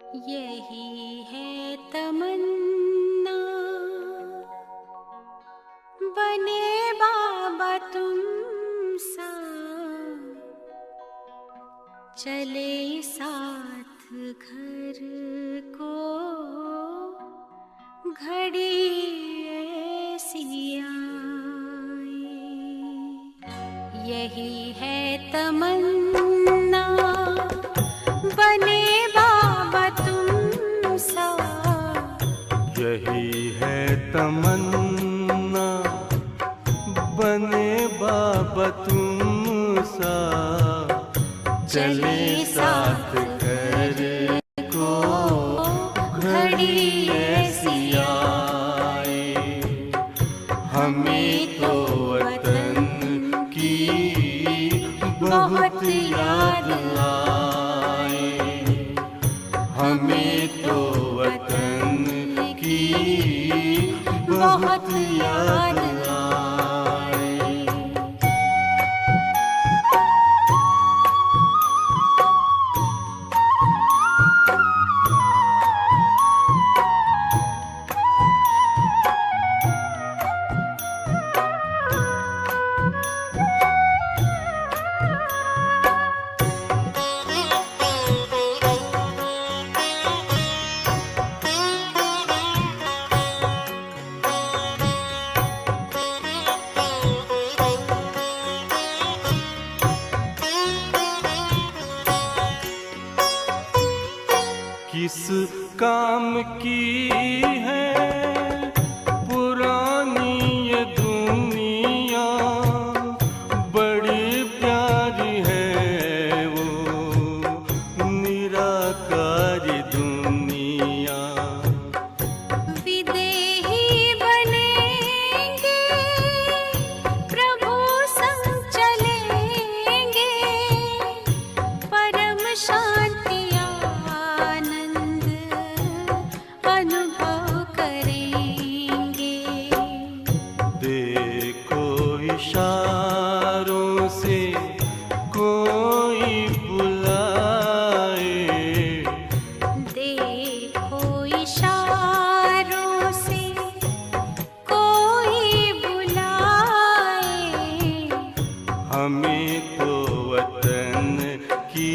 यही है तमन्ना, बने बाबा तुम सा, चले साथ घर को घड़ी ऐसी आए। यही है तमन्ना, बने बाबा तुम सा। यही है तमन्ना, बने बाबा तुम सा, चले साथ घर को घड़ी ऐसी आए। हमें तो वतन की बहुत याद आए, हमें तो वतन की बहुत याद आए। किस काम की है पुरानी ये दुनिया, बड़ी प्यारी है वो निराकारी दुनिया। विदेही बनेंगे, प्रभु संग चलेंगे, परम शांति अनुभव करेंगे। देखो इशारों से कोई बुलाए, देखो इशारों से कोई बुलाए। हमें तो वतन की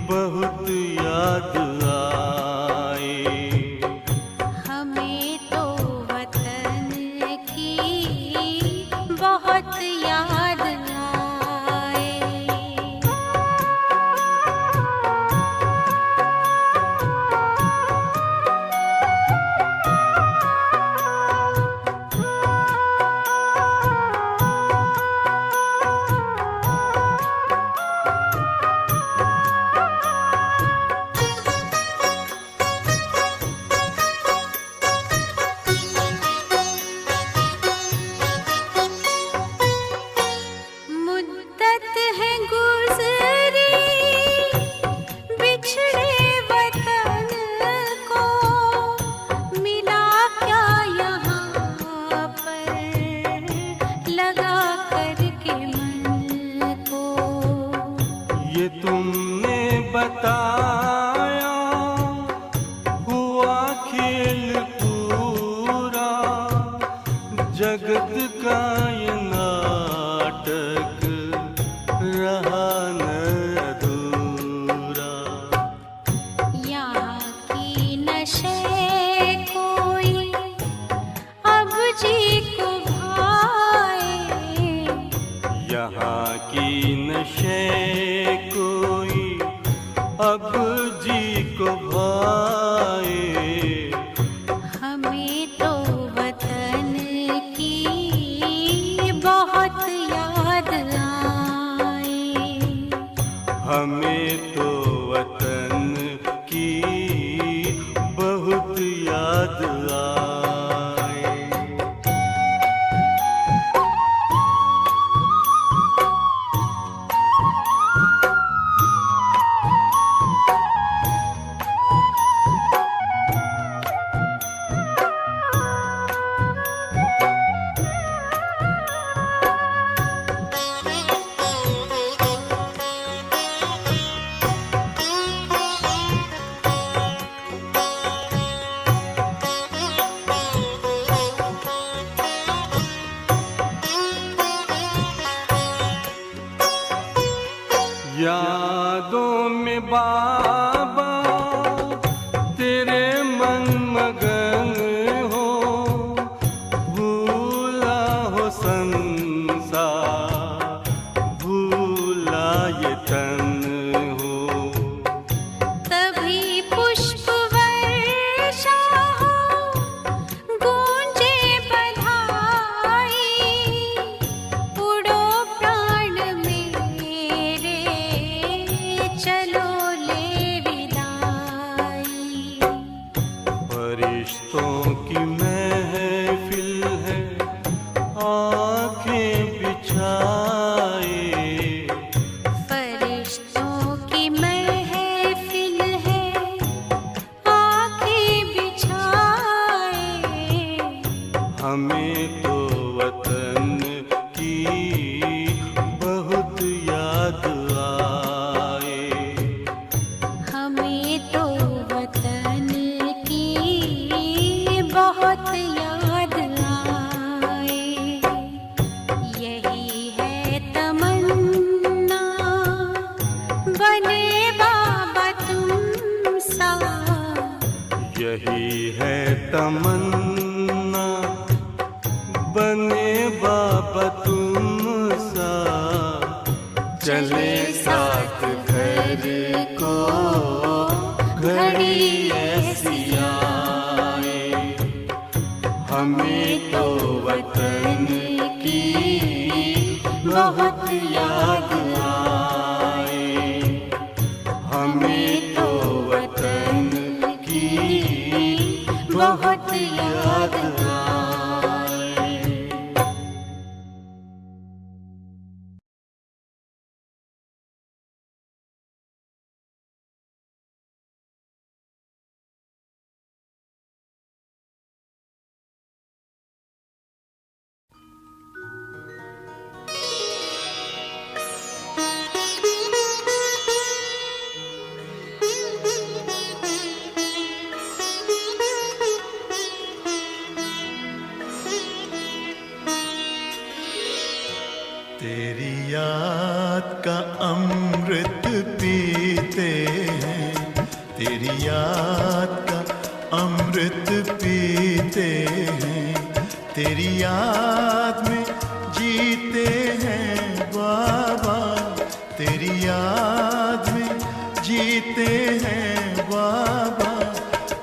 बहुत याद आए, हमें तो वतन की बहुत याद आए। मुद्दत है गुज़री बिछड़े वतन को, मिला क्या यहाँ पर लगा करके मन को। ये तुमने बताया हुआ खेल पूरा, जगत का ये नाटक रहा न अधूरा। यहाँ की नशे कोई अब जी को भाए, यहाँ की नशे कोई अब जी को भाए। हमें तो वतन की बहुत याद आए, हमें तो वतन की बहुत याद आए। बाबा तेरे मन मगन हो, भूला हो संसार, भूला ये तन हो। तभी पुष्प वर्षा हो, गूंजे बधाई, उड़ो प्राण मेरे, चलो ले विदाई। फरिश्तों की महफिल है, आंखें बिछाए, फरिश्तों की महफिल है, आंखें बिछाए। हमें तो वतन की बहुत याद आए। हमें तो वतन की बहुत याद आए। यही है तमन्ना, बने बाबा तुम सा। यही है तमन्ना, बने बाबा तुम सा। चले साथ घर को घड़ी ऐसी आए। हमें तो वतन की बहुत याद आए। हमें तो वतन की बहुत याद आए। तेरी याद का अमृत पीते हैं, तेरी याद का अमृत पीते हैं, तेरी याद में जीते हैं बाबा, तेरी याद में जीते हैं बाबा,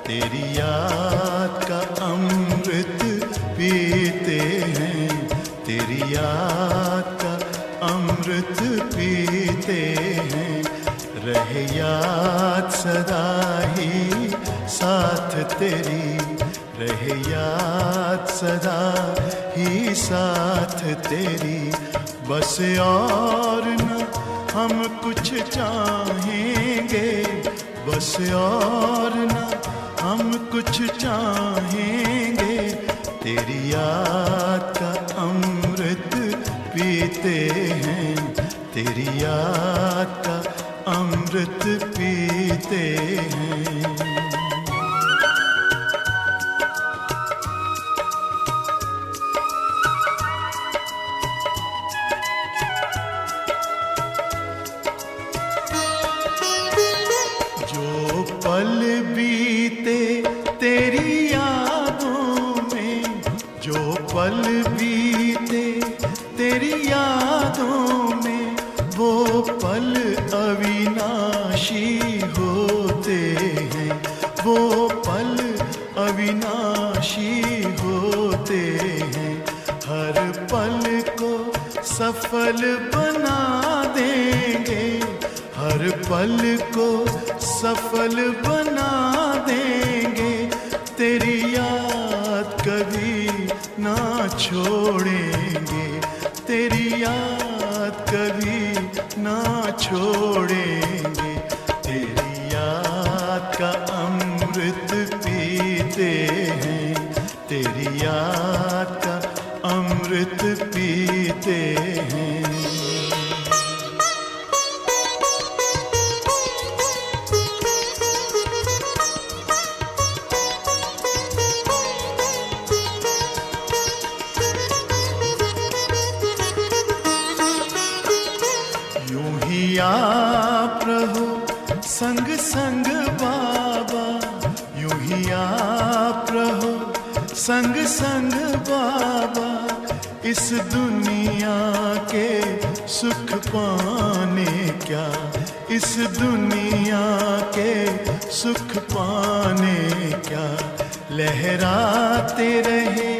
तेरी याद का अमृत पीते हैं, तेरी याद का अमृत पीते हैं। रहे याद सदा ही साथ तेरी, रहे याद सदा ही साथ तेरी। बस और न हम कुछ चाहेंगे, बस और न हम कुछ चाहेंगे, तेरी याद का अमृत पीते हैं, तेरी याद का अमृत पीते हैं। जो पल बीते तेरी यादों में, जो पल बीते तेरी यादों में, वो पल अविनाशी होते हैं, वो पल अविनाशी होते हैं। हर पल को सफल बना देंगे, हर पल को सफल बना देंगे, तेरी याद कभी ना छोड़ेंगे, तेरी याद कभी ना छोड़ेंगे। तेरी याद का अमृत पीते हैं, तेरी याद का अमृत पीते हैं। आप रहो संग संग बाबा इस दुनिया के सुख पाने क्या, इस दुनिया के सुख पाने क्या, लहराते रहे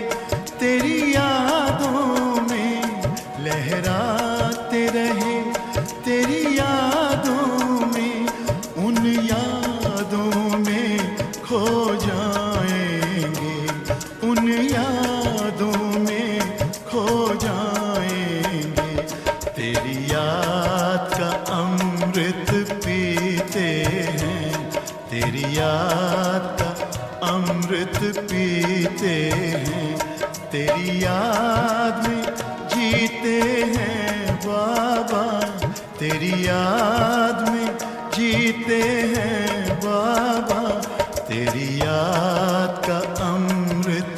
तेरी यादों में, लहराते रहे तेरी यादों में, उन यादों में खो जाएंगे, उन यादों में खो जाएंगे। तेरी याद का अमृत पीते हैं, तेरी याद का अमृत पीते हैं, तेरी याद में जीते हैं बाबा, तेरी याद में जीते हैं बाबा, तेरी याद का अमृत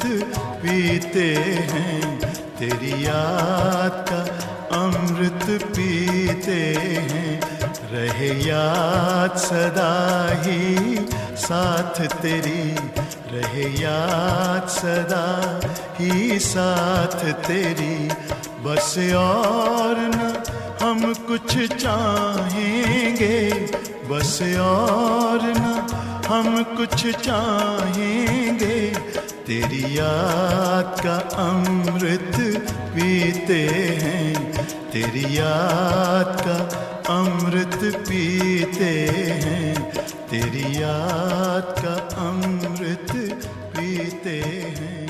पीते हैं, तेरी याद का अमृत पीते हैं। रहे याद सदा ही साथ तेरी, रहे याद सदा ही साथ तेरी, बस और न हम कुछ चाहेंगे, बस और न हम कुछ चाहेंगे, तेरी याद का अमृत पीते हैं, तेरी याद का अमृत पीते हैं, तेरी याद का अमृत पीते हैं,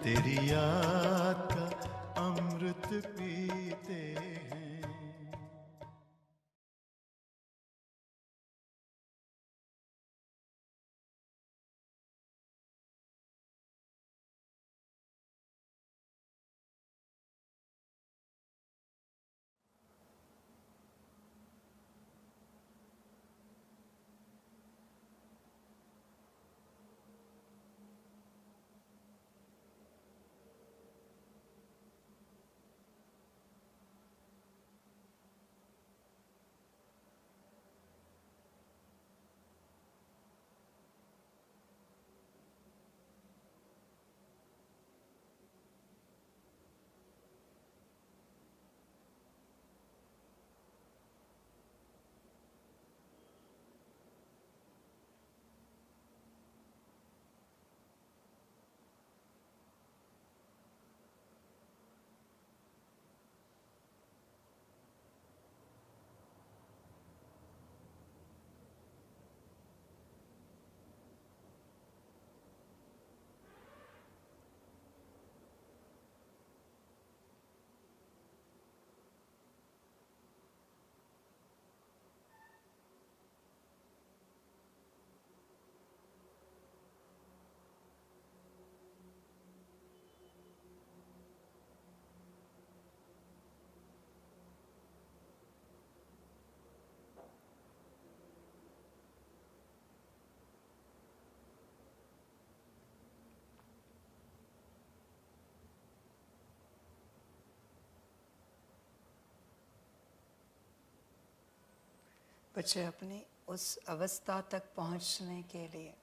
तेरी याद का अमृत पीते हैं। बच्चे अपनी उस अवस्था तक पहुंचने के लिए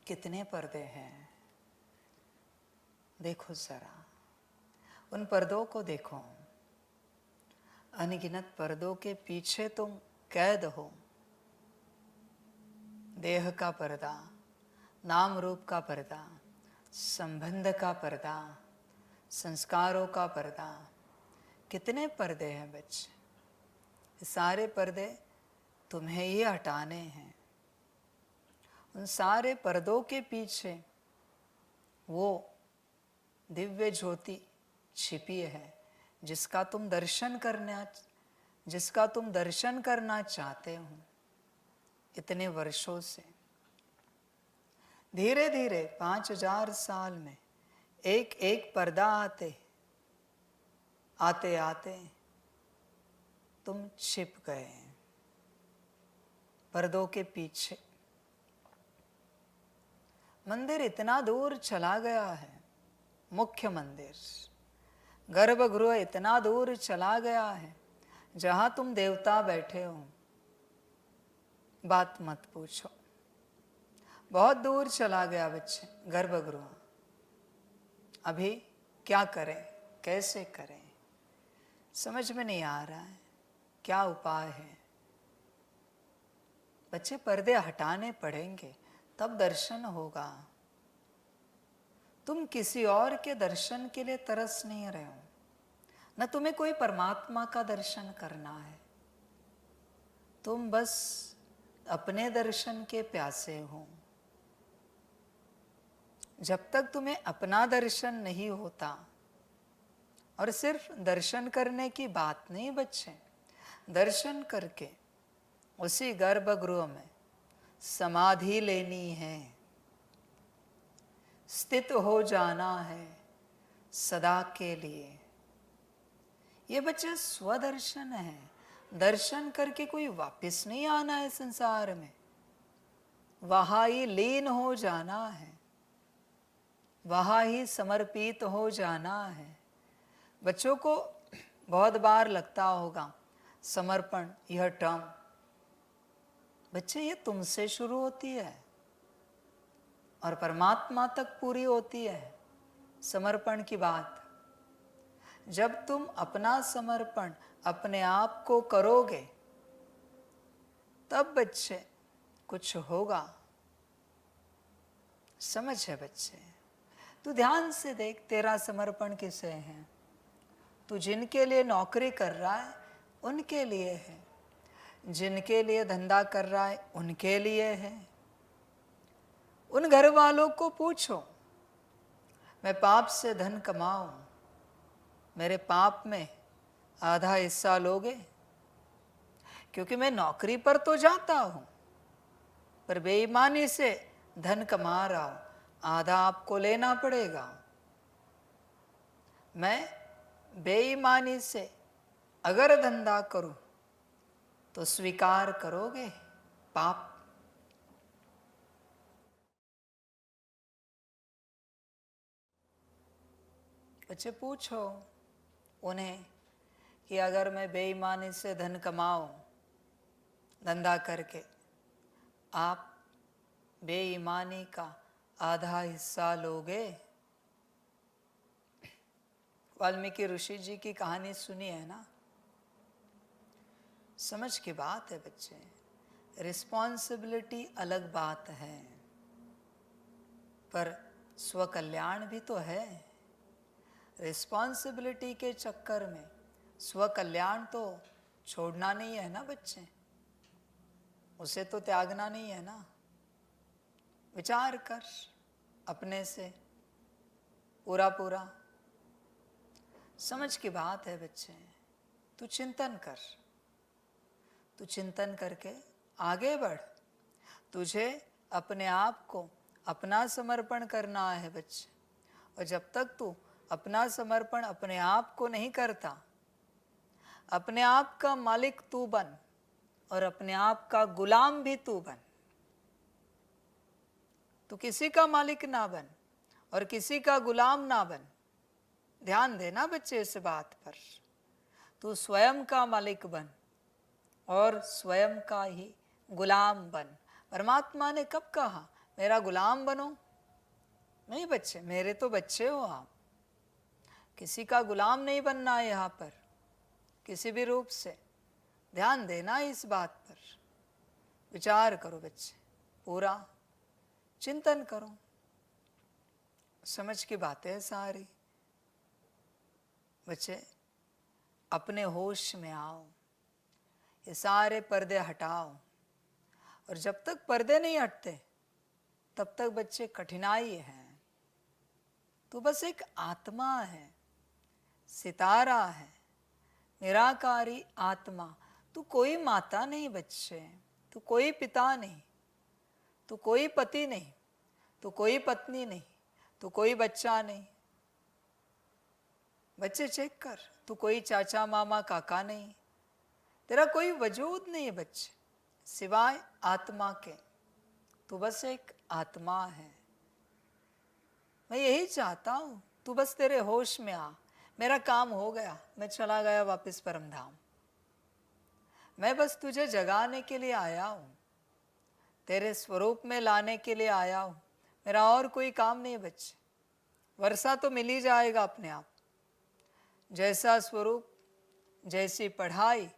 कितने पर्दे हैं, देखो जरा, उन पर्दों को देखो। अनगिनत पर्दों के पीछे तुम कैद हो। देह का पर्दा, नाम रूप का पर्दा, संबंध का पर्दा, संस्कारों का पर्दा, कितने पर्दे हैं बच्चे। ये सारे पर्दे तुम्हें ही हटाने हैं। उन सारे पर्दों के पीछे वो दिव्य ज्योति छिपी है जिसका तुम दर्शन करना चाहते हो इतने वर्षों से। धीरे धीरे 5000 साल में एक एक पर्दा आते आते तुम छिप गए पर्दों के पीछे। मंदिर इतना दूर चला गया है, मुख्य मंदिर, गर्भगृह इतना दूर चला गया है, जहां तुम देवता बैठे हो, बात मत पूछो। बहुत दूर चला गया बच्चे गर्भगृह। अभी क्या करें, कैसे करें, समझ में नहीं आ रहा है, क्या उपाय है। बच्चे पर्दे हटाने पड़ेंगे तब दर्शन होगा। तुम किसी और के दर्शन के लिए तरस नहीं रहे हो, न तुम्हें कोई परमात्मा का दर्शन करना है, तुम बस अपने दर्शन के प्यासे हो। जब तक तुम्हें अपना दर्शन नहीं होता, और सिर्फ दर्शन करने की बात नहीं बच्चे, दर्शन करके उसी गर्भगृह में समाधि लेनी है, स्थित हो जाना है सदा के लिए। ये बच्चे स्वदर्शन है, दर्शन करके कोई वापस नहीं आना है संसार में, वहां ही लीन हो जाना है, वहां ही समर्पित हो जाना है। बच्चों को बहुत बार लगता होगा समर्पण, यह टर्म, बच्चे ये तुमसे शुरू होती है और परमात्मा तक पूरी होती है समर्पण की बात। जब तुम अपना समर्पण अपने आप को करोगे तब बच्चे कुछ होगा। समझ है बच्चे, तू ध्यान से देख, तेरा समर्पण किसे है? तू जिनके लिए नौकरी कर रहा है उनके लिए है, जिनके लिए धंधा कर रहा है उनके लिए है। उन घर वालों को पूछो, मैं पाप से धन कमाऊं, मेरे पाप में आधा हिस्सा लोगे? क्योंकि मैं नौकरी पर तो जाता हूं, पर बेईमानी से धन कमा रहा हूं, आधा आपको लेना पड़ेगा। मैं बेईमानी से अगर धंधा करूं तो स्वीकार करोगे पाप? बच्चे पूछो उन्हें कि अगर मैं बेईमानी से धन कमाऊं धंधा करके, आप बेईमानी का आधा हिस्सा लोगे? वाल्मीकि ऋषि जी की कहानी सुनी है ना? समझ की बात है बच्चे, रिस्पॉन्सिबिलिटी अलग बात है, पर स्वकल्याण भी तो है। रिस्पॉन्सिबिलिटी के चक्कर में स्वकल्याण तो छोड़ना नहीं है ना बच्चे, उसे तो त्यागना नहीं है ना। विचार कर अपने से पूरा पूरा, समझ की बात है बच्चे। तू चिंतन कर, तू चिंतन करके आगे बढ़। तुझे अपने आप को अपना समर्पण करना है बच्चे, और जब तक तू अपना समर्पण अपने आप को नहीं करता, अपने आप का मालिक तू बन और अपने आप का गुलाम भी तू बन। तू किसी का मालिक ना बन और किसी का गुलाम ना बन। ध्यान देना बच्चे इस बात पर, तू स्वयं का मालिक बन और स्वयं का ही गुलाम बन। परमात्मा ने कब कहा मेरा गुलाम बनो? नहीं बच्चे, मेरे तो बच्चे हो आप, किसी का गुलाम नहीं बनना है यहाँ पर किसी भी रूप से। ध्यान देना इस बात पर, विचार करो बच्चे, पूरा चिंतन करो, समझ की बातें सारी। बच्चे अपने होश में आओ, ये सारे पर्दे हटाओ, और जब तक पर्दे नहीं हटते तब तक बच्चे कठिनाई है। तू बस एक आत्मा है, सितारा है, निराकारी आत्मा। तू कोई माता नहीं बच्चे, तू कोई पिता नहीं, तू कोई पति नहीं, तू कोई पत्नी नहीं, तू कोई बच्चा नहीं। बच्चे चेक कर, तू कोई चाचा मामा काका नहीं, तेरा कोई वजूद नहीं है बच्चे सिवाय आत्मा के। तू बस एक आत्मा है। मैं यही चाहता हूं तू बस तेरे होश में आ। मेरा काम हो गया, मैं चला गया वापस परम धाम। मैं बस तुझे जगाने के लिए आया हूं, तेरे स्वरूप में लाने के लिए आया हूं। मेरा और कोई काम नहीं है बच्चे। वर्षा तो मिल ही जाएगा अपने आप। जैसा स्वरूप, जैसी पढ़ाई,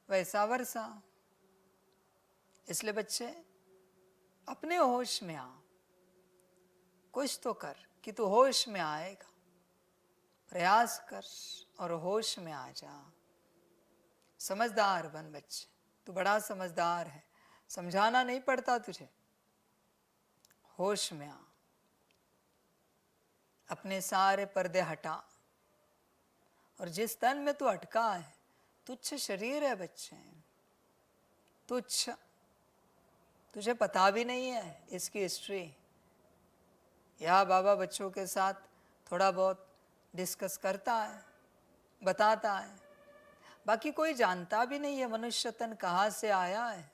वैसा वर्षा। इसलिए बच्चे अपने होश में आ, कुछ तो कर कि तू होश में आएगा। प्रयास कर और होश में आ जा। समझदार बन बच्चे, तू बड़ा समझदार है, समझाना नहीं पड़ता तुझे। होश में आ, अपने सारे पर्दे हटा। और जिस तन में तू अटका है, तुच्छ शरीर है बच्चे, तुच्छ, तुझे पता भी नहीं है इसकी हिस्ट्री। या बाबा बच्चों के साथ थोड़ा बहुत डिस्कस करता है, बताता है, बाकी कोई जानता भी नहीं है मनुष्य तन कहाँ से आया है।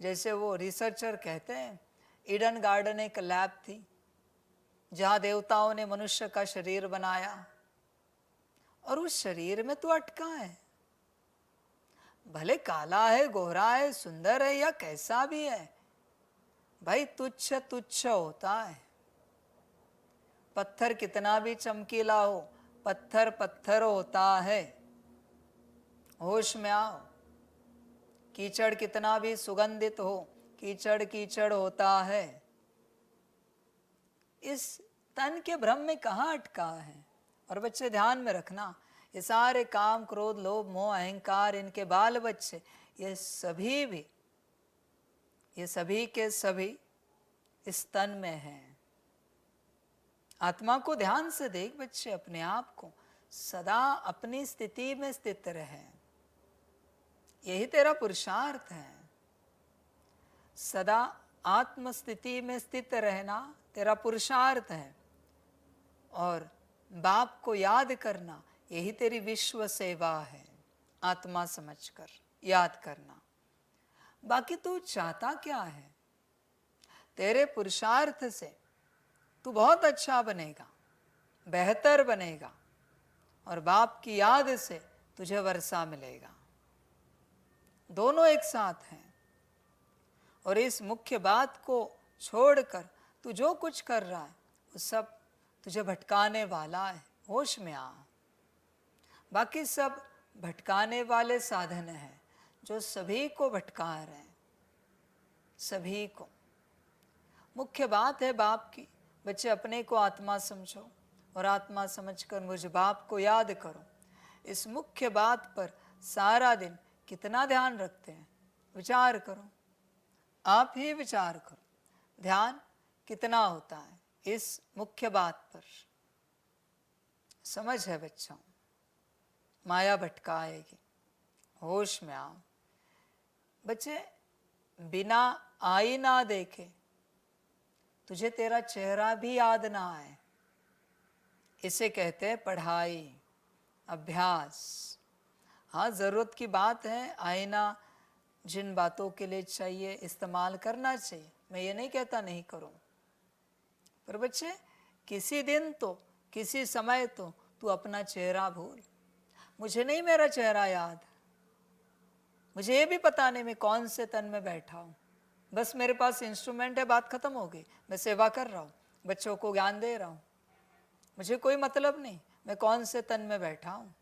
जैसे वो रिसर्चर कहते हैं, ईडन गार्डन एक लैब थी जहाँ देवताओं ने मनुष्य का शरीर बनाया, और उस शरीर में तो अटका है। भले काला है, गोरा है, सुंदर है या कैसा भी है, भाई तुच्छ तुच्छ होता है। पत्थर कितना भी चमकीला हो, पत्थर पत्थर होता है। होश में आओ। कीचड़ कितना भी सुगंधित हो, कीचड़ कीचड़ होता है। इस तन के भ्रम में कहाँ अटका है। और बच्चे ध्यान में रखना, ये सारे काम, क्रोध, लोभ, मोह, अहंकार, इनके बाल बच्चे, ये सभी भी, ये सभी के सभी इस तन में हैं। आत्मा को ध्यान से देख बच्चे, अपने आप को सदा अपनी स्थिति में स्थित रहे। यही तेरा पुरुषार्थ है। सदा आत्म स्थिति में स्थित रहना तेरा पुरुषार्थ है। और बाप को याद करना, यही तेरी विश्व सेवा है। आत्मा समझकर याद करना। बाकी तू चाहता क्या है? तेरे पुरुषार्थ से तू बहुत अच्छा बनेगा, बेहतर बनेगा, और बाप की याद से तुझे वर्षा मिलेगा। दोनों एक साथ हैं। और इस मुख्य बात को छोड़कर तू जो कुछ कर रहा है वो सब तुझे भटकाने वाला है। होश में आ। बाकी सब भटकाने वाले साधन हैं जो सभी को भटका रहे हैं, सभी को। मुख्य बात है बाप की। बच्चे अपने को आत्मा समझो और आत्मा समझकर मुझ बाप को याद करो। इस मुख्य बात पर सारा दिन कितना ध्यान रखते हैं, विचार करो। आप ही विचार करो, ध्यान कितना होता है इस मुख्य बात पर। समझ है बच्चों, माया भटकाएगी। होश में आओ। बच्चे बिना आईना देखे तुझे तेरा चेहरा भी याद ना आए, इसे कहते हैं पढ़ाई, अभ्यास। हाँ, ज़रूरत की बात है, आईना जिन बातों के लिए चाहिए इस्तेमाल करना चाहिए, मैं ये नहीं कहता नहीं करो। पर बच्चे किसी दिन तो, किसी समय तो तू अपना चेहरा भूल। मुझे नहीं मेरा चेहरा याद, मुझे ये भी पता नहीं मैं कौन से तन में बैठा हूँ। बस मेरे पास इंस्ट्रूमेंट है, बात खत्म हो गई। मैं सेवा कर रहा हूँ, बच्चों को ज्ञान दे रहा हूँ, मुझे कोई मतलब नहीं मैं कौन से तन में बैठा हूँ।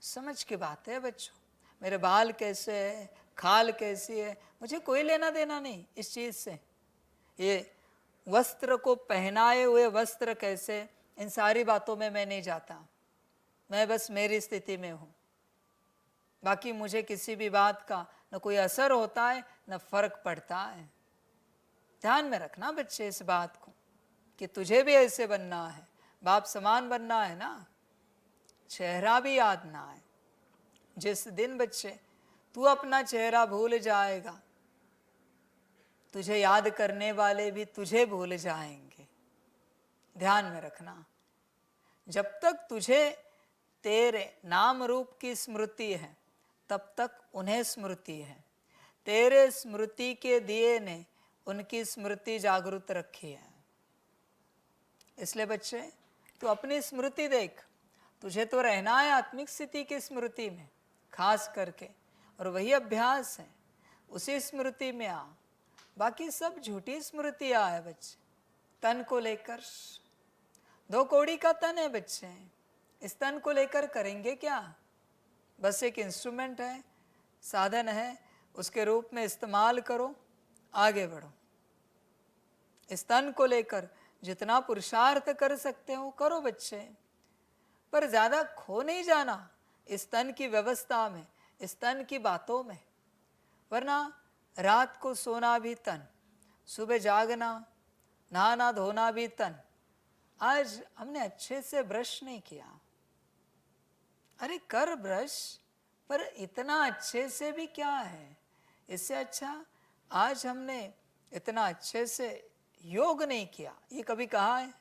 समझ की बात है बच्चों। मेरे बाल कैसे है, खाल कैसी है, मुझे कोई लेना देना नहीं इस चीज़ से। ये वस्त्र को पहनाए हुए वस्त्र कैसे, इन सारी बातों में मैं नहीं जाता। मैं बस मेरी स्थिति में हूँ। बाकी मुझे किसी भी बात का न कोई असर होता है न फर्क पड़ता है। ध्यान में रखना बच्चे इस बात को कि तुझे भी ऐसे बनना है, बाप समान बनना है ना। चेहरा भी याद ना आए। जिस दिन बच्चे तू अपना चेहरा भूल जाएगा, तुझे याद करने वाले भी तुझे भूल जाएंगे। ध्यान में रखना, जब तक तुझे तेरे नाम रूप की स्मृति है तब तक उन्हें स्मृति है। तेरे स्मृति के दिए ने उनकी स्मृति जागृत रखी है। इसलिए बच्चे तू अपनी स्मृति देख। तुझे तो रहना है आत्मिक स्थिति की स्मृति में खास करके, और वही अभ्यास है। उसी स्मृति में आ। बाकी सब झूठी स्मृतियाँ है बच्चे, तन को लेकर। 2 कौड़ी का तन है बच्चे, इस तन को लेकर करेंगे क्या? बस एक इंस्ट्रूमेंट है, साधन है, उसके रूप में इस्तेमाल करो, आगे बढ़ो। इस तन को लेकर जितना पुरुषार्थ कर सकते हो करो बच्चे, पर ज़्यादा खो नहीं जाना इस तन की व्यवस्था में, इस तन की बातों में। वरना रात को सोना भी तन, सुबह जागना, नहाना धोना भी तन। आज हमने अच्छे से ब्रश नहीं किया। अरे कर ब्रश, पर इतना अच्छे से भी क्या है? इससे अच्छा आज हमने इतना अच्छे से योग नहीं किया, ये कभी कहा है?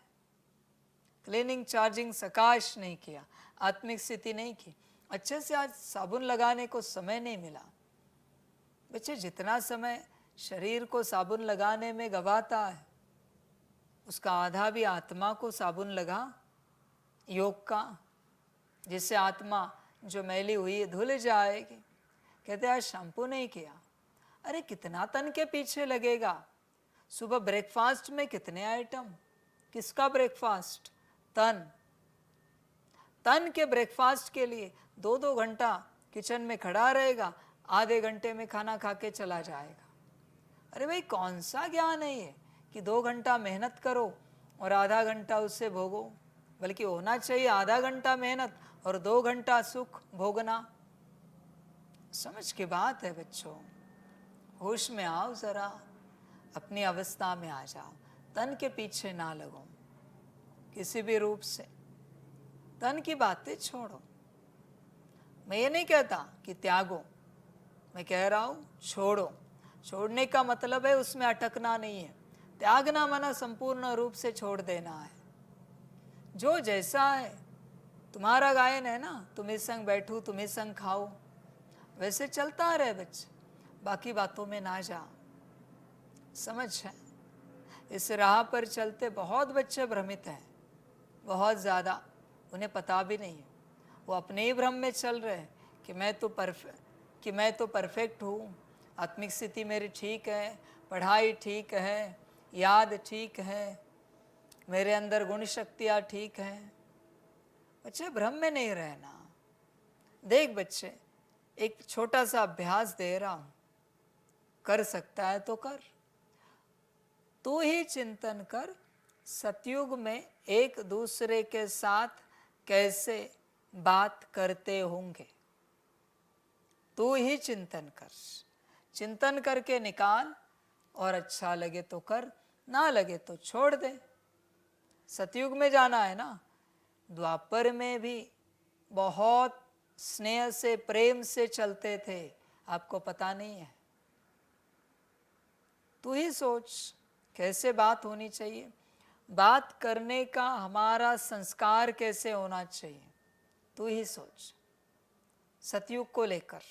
क्लीनिंग, चार्जिंग, सकाश नहीं किया, आत्मिक स्थिति नहीं की, अच्छे से आज साबुन लगाने को समय नहीं मिला। बच्चे, जितना समय शरीर को साबुन लगाने में गवाता है, उसका आधा भी आत्मा को साबुन लगा योग का, जिससे आत्मा जो मैली हुई है धुल जाएगी। कहते आज शैम्पू नहीं किया। अरे कितना तन के पीछे लगेगा? सुबह ब्रेकफास्ट में कितने आइटम, किसका ब्रेकफास्ट? तन के ब्रेकफास्ट के लिए 2-2 घंटा किचन में खड़ा रहेगा, आधे घंटे में खाना खा के चला जाएगा। अरे भाई, कौन सा ज्ञान है ये कि 2 घंटा मेहनत करो और आधा घंटा उससे भोगो? बल्कि होना चाहिए आधा घंटा मेहनत और 2 घंटा सुख भोगना। समझ की बात है बच्चों, होश में आओ, जरा अपनी अवस्था में आ जाओ, तन के पीछे ना लगो किसी भी रूप से। तन की बातें छोड़ो। मैं ये नहीं कहता कि त्यागो, मैं कह रहा हूं छोड़ो। छोड़ने का मतलब है उसमें अटकना नहीं है। त्यागना माना संपूर्ण रूप से छोड़ देना है। जो जैसा है, तुम्हारा गायन है ना, तुम्हें संग बैठू तुम्हें संग खाओ, वैसे चलता रहे बच्चे, बाकी बातों में ना जा। समझ है? इस राह पर चलते बहुत बच्चे भ्रमित हैं, बहुत ज़्यादा, उन्हें पता भी नहीं है। वो अपने ही भ्रम में चल रहे हैं कि मैं तो परफेक्ट हूँ, आत्मिक स्थिति मेरी ठीक है, पढ़ाई ठीक है, याद ठीक है, मेरे अंदर गुण शक्तियाँ ठीक हैं। बच्चे भ्रम में नहीं रहना। देख बच्चे, एक छोटा सा अभ्यास दे रहा हूँ, कर सकता है तो कर। तू ही चिंतन कर, सतयुग में एक दूसरे के साथ कैसे बात करते होंगे। तू ही चिंतन कर, चिंतन करके निकाल, और अच्छा लगे तो कर, ना लगे तो छोड़ दे। सतयुग में जाना है ना, द्वापर में भी बहुत स्नेह से प्रेम से चलते थे, आपको पता नहीं है। तू ही सोच कैसे बात होनी चाहिए, बात करने का हमारा संस्कार कैसे होना चाहिए, तू ही सोच सतयुग को लेकर।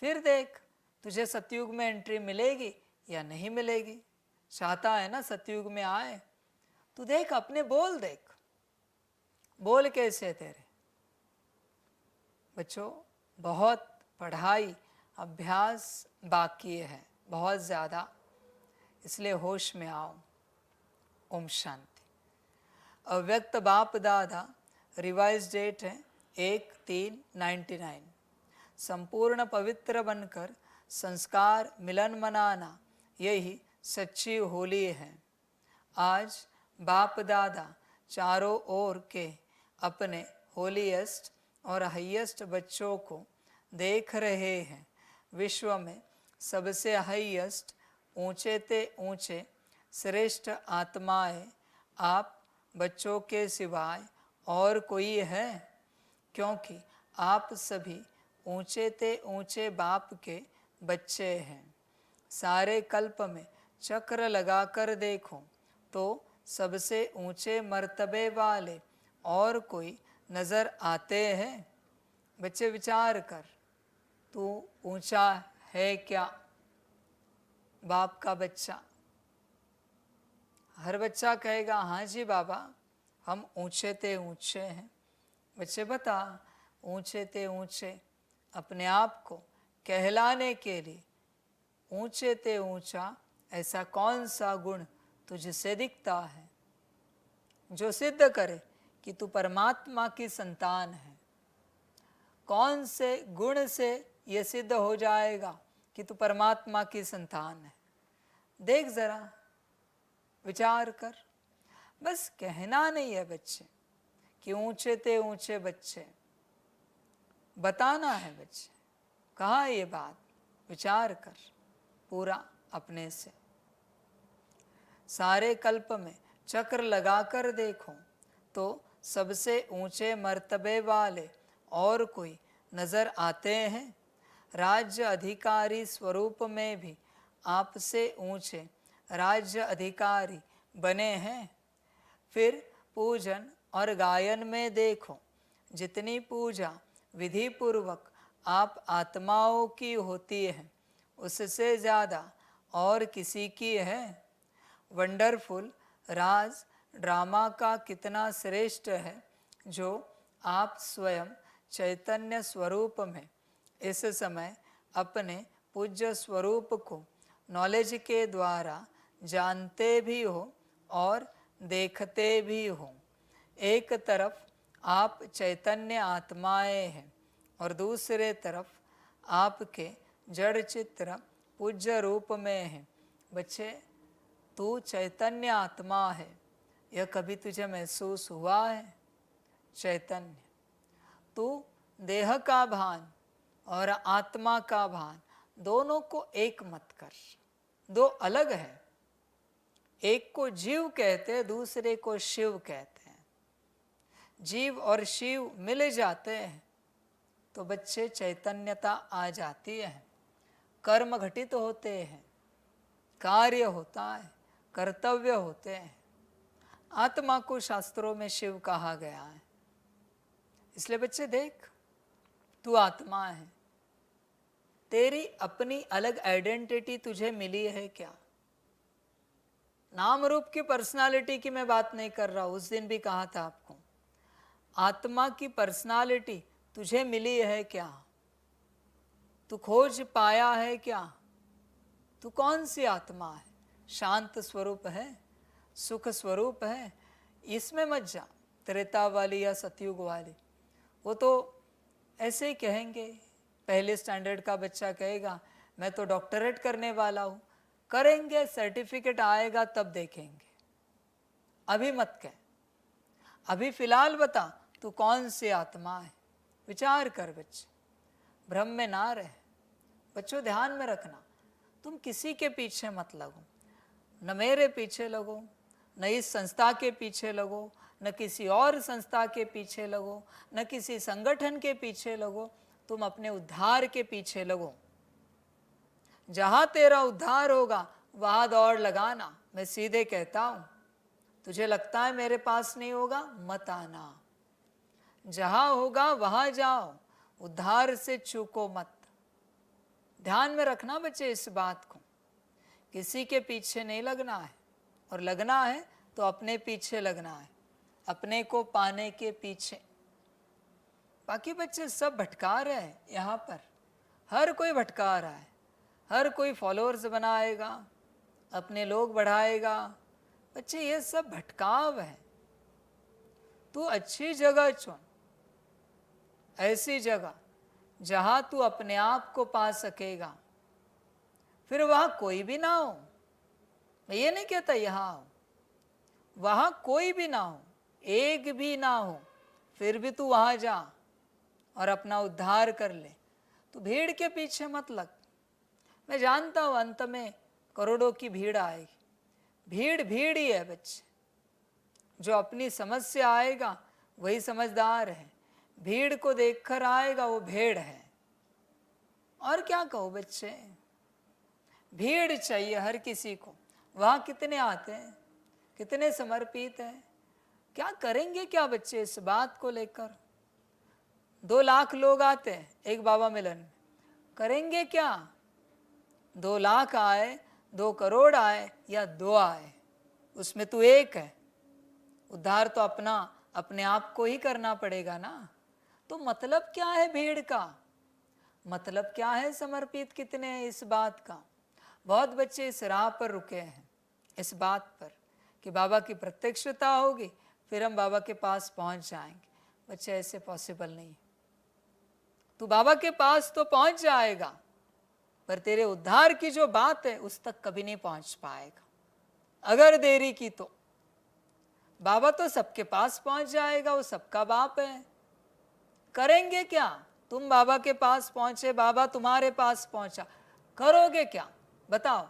फिर देख तुझे सतयुग में एंट्री मिलेगी या नहीं मिलेगी। चाहता है ना सतयुग में आए, तू देख अपने बोल, देख बोल कैसे तेरे। बच्चों, बहुत पढ़ाई अभ्यास बाकी है, बहुत ज़्यादा, इसलिए होश में आओ। ओम शांति। अव्यक्त बाप दादा, रिवाइज डेट है 1/3/99। संपूर्ण पवित्र बनकर संस्कार मिलन मनाना, यही सच्ची होली है। आज बाप दादा चारों ओर के अपने होलीएस्ट और हाईएस्ट बच्चों को देख रहे हैं। विश्व में सबसे हाईएस्ट, ऊंचे ते ऊंचे श्रेष्ठ आत्माएं आप बच्चों के सिवाय और कोई है? क्योंकि आप सभी ऊंचे ते ऊंचे बाप के बच्चे हैं। सारे कल्प में चक्र लगाकर देखो तो सबसे ऊंचे मर्तबे वाले और कोई नज़र आते हैं? बच्चे विचार कर, तू ऊंचा है क्या? बाप का बच्चा, हर बच्चा कहेगा हाँ जी बाबा, हम ऊंचे ते ऊंचे हैं। बच्चे बता, ऊंचे ते ऊंचे अपने आप को कहलाने के लिए ऊंचे ते ऊंचा ऐसा कौन सा गुण तुझसे दिखता है? जो सिद्ध करे कि तू परमात्मा की संतान है। कौन से गुण से ये सिद्ध हो जाएगा कि तू परमात्मा की संतान है? देख जरा, विचार कर। बस कहना नहीं है बच्चे कि ऊंचे ते ऊंचे बच्चे, बताना है बच्चे। कहा ये बात, विचार कर पूरा अपने से। सारे कल्प में चक्र लगाकर देखो तो सबसे ऊंचे मर्तबे वाले और कोई नजर आते हैं? राज्य अधिकारी स्वरूप में भी आपसे ऊंचे राज्य अधिकारी बने हैं। फिर पूजन और गायन में देखो, जितनी पूजा विधि पूर्वक आप आत्माओं की होती है उससे ज़्यादा और किसी की है? वंडरफुल राज ड्रामा का कितना श्रेष्ठ है जो आप स्वयं चैतन्य स्वरूप में इस समय अपने पूज्य स्वरूप को नॉलेज के द्वारा जानते भी हो और देखते भी हो। एक तरफ आप चैतन्य आत्माएं हैं और दूसरे तरफ आपके जड़ चित्र पूज्य रूप में है। बच्चे, तू चैतन्य आत्मा है, यह कभी तुझे महसूस हुआ है? चैतन्य, तू देह का भान और आत्मा का भान दोनों को एक मत कर, दो अलग है। एक को जीव कहते हैं, दूसरे को शिव कहते हैं। जीव और शिव मिल जाते हैं तो बच्चे चैतन्यता आ जाती है, कर्म घटित होते हैं, कार्य होता है, कर्तव्य होते हैं। आत्मा को शास्त्रों में शिव कहा गया है। इसलिए बच्चे देख, तू आत्मा है, तेरी अपनी अलग आइडेंटिटी तुझे मिली है क्या? नाम रूप की पर्सनालिटी की मैं बात नहीं कर रहा हूं, उस दिन भी कहा था आपको। आत्मा की पर्सनालिटी तुझे मिली है क्या? तू खोज पाया है क्या? तू कौन सी आत्मा है? शांत स्वरूप है, सुख स्वरूप है? इसमें मत जा त्रेता वाली या सतयुग वाली। वो तो ऐसे ही कहेंगे। पहले स्टैंडर्ड का बच्चा कहेगा मैं तो डॉक्टरेट करने वाला हूँ। करेंगे, सर्टिफिकेट आएगा तब देखेंगे, अभी मत कह। अभी फिलहाल बता तू कौन सी आत्मा है। विचार कर बच्चे, भ्रम में ना रहे। बच्चों ध्यान में रखना, तुम किसी के पीछे मत लगो, न मेरे पीछे लगो, न इस संस्था के पीछे लगो, न किसी और संस्था के पीछे लगो, न किसी संगठन के पीछे लगो। तुम अपने उद्धार के पीछे लगो। जहां तेरा उद्धार होगा वहां दौड़ लगाना। मैं सीधे कहता हूं, तुझे लगता है मेरे पास नहीं होगा, मत आना। जहां होगा वहां जाओ, उद्धार से चूको मत। ध्यान में रखना बच्चे इस बात को, किसी के पीछे नहीं लगना है, और लगना है तो अपने पीछे लगना है, अपने को पाने के पीछे। बाकी बच्चे सब भटका रहे हैं यहाँ पर, हर कोई भटका रहा है। हर कोई फॉलोअर्स बनाएगा, अपने लोग बढ़ाएगा। बच्चे ये सब भटकाव है। तू अच्छी जगह चुन, ऐसी जगह जहां तू अपने आप को पा सकेगा। फिर वहां कोई भी ना हो, मैं ये नहीं कहता यहाँ हो, वहां कोई भी ना हो, एक भी ना हो, फिर भी तू वहां जा और अपना उद्धार कर ले। तू भीड़ के पीछे मत लग। मैं जानता हूं अंत में करोड़ों की भीड़ आएगी। भीड़ भीड़ ही है बच्चे। जो अपनी समझ से आएगा वही समझदार है, भीड़ को देखकर आएगा वो भेड़ है। और क्या कहो बच्चे, भीड़ चाहिए हर किसी को। वहां कितने आते हैं, कितने समर्पित हैं, क्या करेंगे क्या बच्चे इस बात को लेकर? 2 लाख लोग आते हैं एक बाबा मिलन में, करेंगे क्या? 2 लाख आए, 2 करोड़ आए या 2 आए, उसमें तू एक है। उद्धार तो अपना अपने आप को ही करना पड़ेगा ना। तो मतलब क्या है भीड़ का? मतलब क्या है समर्पित कितने हैं इस बात का? बहुत बच्चे इस राह पर रुके हैं, इस बात पर कि बाबा की प्रत्यक्षता होगी फिर हम बाबा के पास पहुंच जाएंगे। बच्चे ऐसे पॉसिबल नहीं। तू बाबा के पास तो पहुंच जाएगा, पर तेरे उद्धार की जो बात है उस तक कभी नहीं पहुंच पाएगा अगर देरी की तो। बाबा तो सबके पास पहुंच जाएगा, वो सबका बाप है। करेंगे क्या? तुम बाबा के पास पहुंचे, बाबा तुम्हारे पास पहुंचा, करोगे क्या बताओ?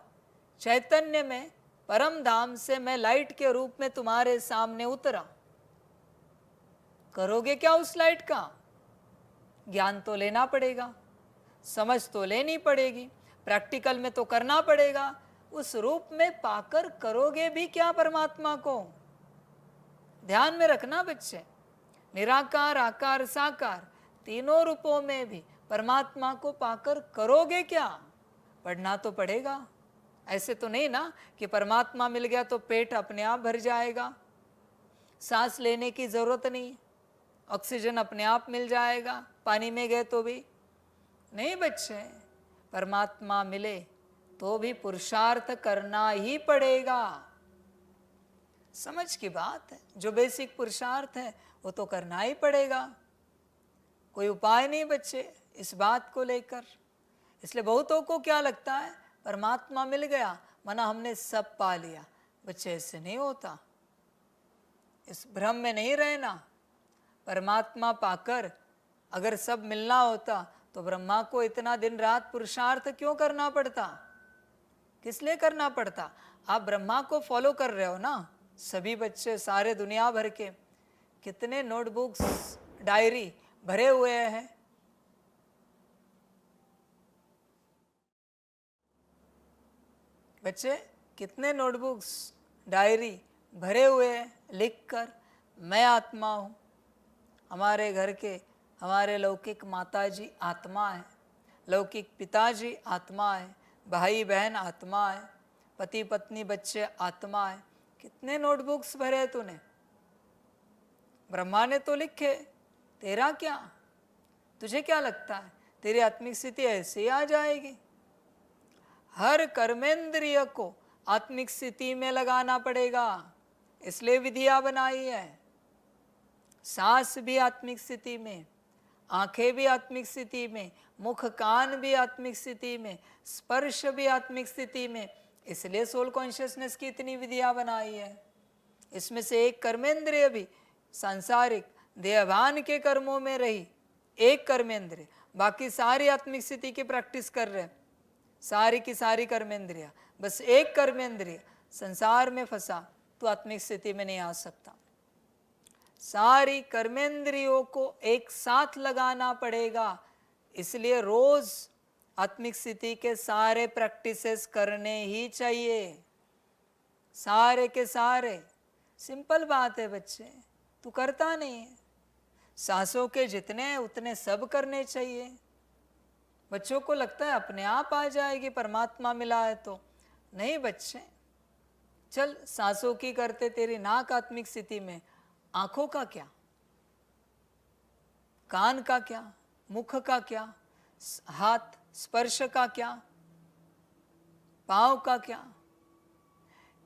चैतन्य में परम धाम से मैं लाइट के रूप में तुम्हारे सामने उतरा, करोगे क्या उस लाइट का? ज्ञान तो लेना पड़ेगा, समझ तो लेनी पड़ेगी, प्रैक्टिकल में तो करना पड़ेगा। उस रूप में पाकर करोगे भी क्या परमात्मा को? ध्यान में रखना बच्चे, निराकार आकार साकार तीनों रूपों में भी परमात्मा को पाकर करोगे क्या? पढ़ना तो पड़ेगा। ऐसे तो नहीं ना कि परमात्मा मिल गया तो पेट अपने आप भर जाएगा, सांस लेने की जरूरत नहीं, ऑक्सीजन अपने आप मिल जाएगा, पानी में गए तो भी नहीं। बच्चे, परमात्मा मिले तो भी पुरुषार्थ करना ही पड़ेगा। समझ की बात है, जो बेसिक पुरुषार्थ है वो तो करना ही पड़ेगा, कोई उपाय नहीं बच्चे इस बात को लेकर। इसलिए बहुतों को क्या लगता है, परमात्मा मिल गया माना हमने सब पा लिया। बच्चे, ऐसे नहीं होता, इस भ्रम में नहीं रहना। परमात्मा पाकर अगर सब मिलना होता तो ब्रह्मा को इतना दिन रात पुरुषार्थ क्यों करना पड़ता? किस लिए करना पड़ता? आप ब्रह्मा को फॉलो कर रहे हो ना सभी बच्चे, सारे दुनिया भर के। कितने नोटबुक्स डायरी भरे हुए हैं। बच्चे, कितने नोटबुक्स डायरी भरे हुए हैं लिखकर, मैं आत्मा हूँ। हमारे घर के हमारे लौकिक माताजी आत्मा है, लौकिक पिताजी आत्मा है, भाई बहन आत्मा है, पति पत्नी बच्चे आत्मा है। कितने नोटबुक्स भरे तूने? ब्रह्मा ने तो लिखे, तेरा क्या? तुझे क्या लगता है तेरी आत्मिक स्थिति ऐसे ही आ जाएगी? हर कर्मेंद्रिय को आत्मिक स्थिति में लगाना पड़ेगा, इसलिए विधियां बनाई है। सांस भी आत्मिक स्थिति में, आंखें भी आत्मिक स्थिति में, मुख कान भी आत्मिक स्थिति में, स्पर्श भी आत्मिक स्थिति में, इसलिए सोल कॉन्शियसनेस की इतनी विधियां बनाई है। इसमें से एक कर्मेंद्रिय भी सांसारिक देहभान के कर्मों में रही, एक कर्मेंद्रिय, बाकी सारी आत्मिक स्थिति की प्रैक्टिस कर रहे हैं, सारी की सारी कर्मेंद्रिया। बस एक कर्मेंद्रिय संसार में फंसा तो आत्मिक स्थिति में नहीं आ सकता। सारी कर्मेंद्रियों को एक साथ लगाना पड़ेगा, इसलिए रोज आत्मिक स्थिति के सारे प्रैक्टिसेस करने ही चाहिए, सारे के सारे। सिंपल बात है बच्चे, तू करता नहीं है। सांसों के जितने हैं उतने सब करने चाहिए। बच्चों को लगता है अपने आप आ जाएगी, परमात्मा मिला है तो। नहीं बच्चे, चल सांसों की करते, तेरी नाक आत्मिक स्थिति में, आंखों का क्या, कान का क्या, मुख का क्या, हाथ स्पर्श का क्या, पांव का क्या,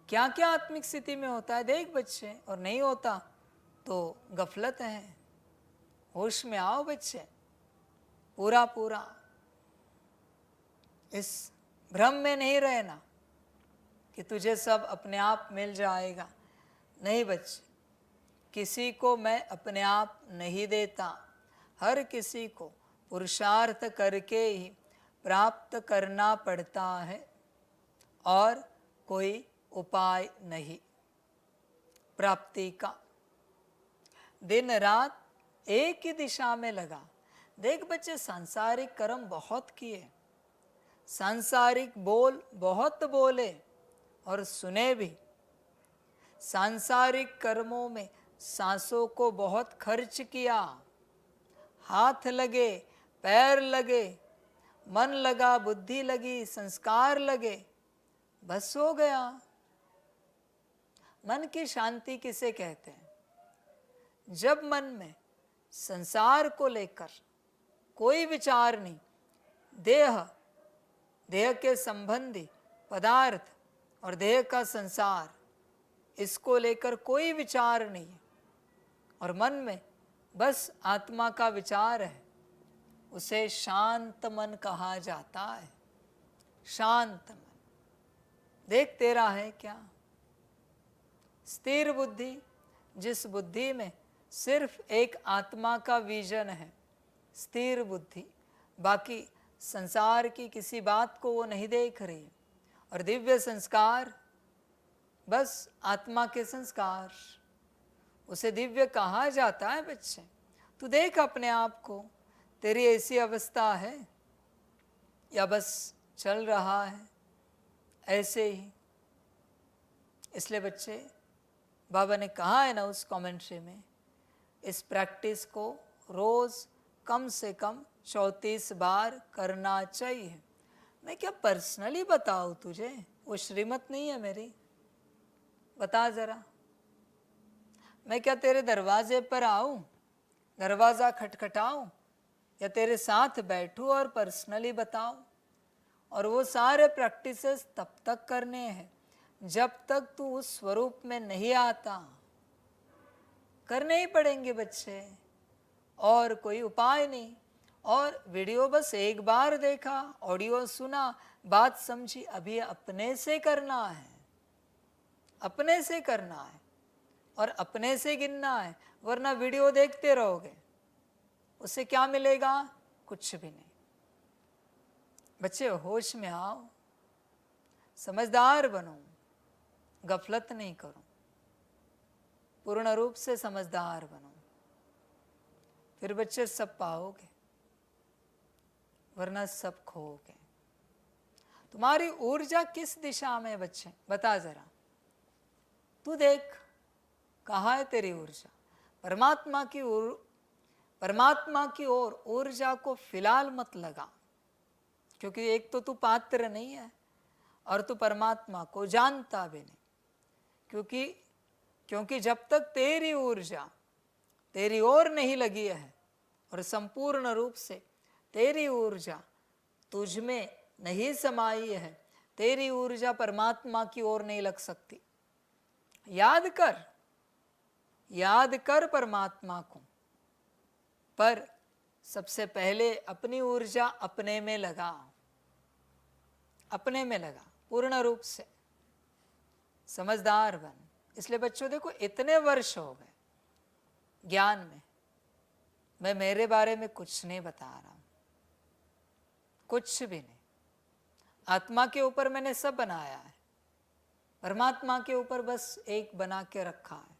क्या क्या आत्मिक स्थिति में होता है देख बच्चे। और नहीं होता तो गफलत है। होश में आओ बच्चे, पूरा पूरा इस भ्रम में नहीं रहना कि तुझे सब अपने आप मिल जाएगा। नहीं बच्चे, किसी को मैं अपने आप नहीं देता, हर किसी को पुरुषार्थ करके ही प्राप्त करना पड़ता है और कोई उपाय नहीं प्राप्ति का। दिन रात एक ही दिशा में लगा। देख बच्चे, सांसारिक कर्म बहुत किए, सांसारिक बोल बहुत बोले और सुने भी। सांसारिक कर्मों में सांसों को बहुत खर्च किया, हाथ लगे, पैर लगे, मन लगा, बुद्धि लगी, संस्कार लगे, बस हो गया। मन की शांति किसे कहते हैं? जब मन में संसार को लेकर कोई विचार नहीं, देह के संबंधी पदार्थ और देह का संसार, इसको लेकर कोई विचार नहीं, और मन में बस आत्मा का विचार है, उसे शांत मन कहा जाता है। शांत मन देखते रहा है क्या? स्थिर बुद्धि, जिस बुद्धि में सिर्फ एक आत्मा का विजन है, स्थिर बुद्धि, बाकी संसार की किसी बात को वो नहीं देख रही है। और दिव्य संस्कार बस आत्मा के संस्कार, उसे दिव्य कहा जाता है। बच्चे तू देख अपने आप को, तेरी ऐसी अवस्था है या बस चल रहा है ऐसे ही? इसलिए बच्चे बाबा ने कहा है ना उस कमेंट्री में, इस प्रैक्टिस को रोज कम से कम 34 बार करना चाहिए। मैं क्या पर्सनली बताऊँ तुझे? वो श्रीमत नहीं है मेरी, बता जरा। मैं क्या तेरे दरवाजे पर आऊं, दरवाज़ा खटखटाऊं, या तेरे साथ बैठूं और पर्सनली बताऊं? और वो सारे प्रैक्टिसेस तब तक करने हैं जब तक तू उस स्वरूप में नहीं आता। करने ही पड़ेंगे बच्चे, और कोई उपाय नहीं। और वीडियो बस एक बार देखा, ऑडियो सुना, बात समझी, अभी अपने से करना है, अपने से करना है और अपने से गिनना है। वरना वीडियो देखते रहोगे, उससे क्या मिलेगा? कुछ भी नहीं। बच्चे होश में आओ, समझदार बनो, गफलत नहीं करो, पूर्ण रूप से समझदार बनो, फिर बच्चे सब पाओगे, वरना सब खोओगे। तुम्हारी ऊर्जा किस दिशा में है बच्चे? बता जरा, तू देख कहाँ है तेरी ऊर्जा? परमात्मा की ओर ऊर्जा को फिलहाल मत लगा, क्योंकि एक तो तू पात्र नहीं है और तू परमात्मा को जानता भी नहीं। क्योंकि जब तक तेरी ऊर्जा तेरी ओर नहीं लगी है और संपूर्ण रूप से तेरी ऊर्जा तुझ में नहीं समाई है, तेरी ऊर्जा परमात्मा की ओर नहीं लग सकती। याद कर परमात्मा को, पर सबसे पहले अपनी ऊर्जा अपने में लगा, अपने में लगा पूर्ण रूप से। समझदार बन। इसलिए बच्चों देखो, इतने वर्ष हो गए ज्ञान में, मैं मेरे बारे में कुछ नहीं बता रहा हूं, कुछ भी नहीं। आत्मा के ऊपर मैंने सब बनाया है, परमात्मा के ऊपर बस एक बना के रखा है।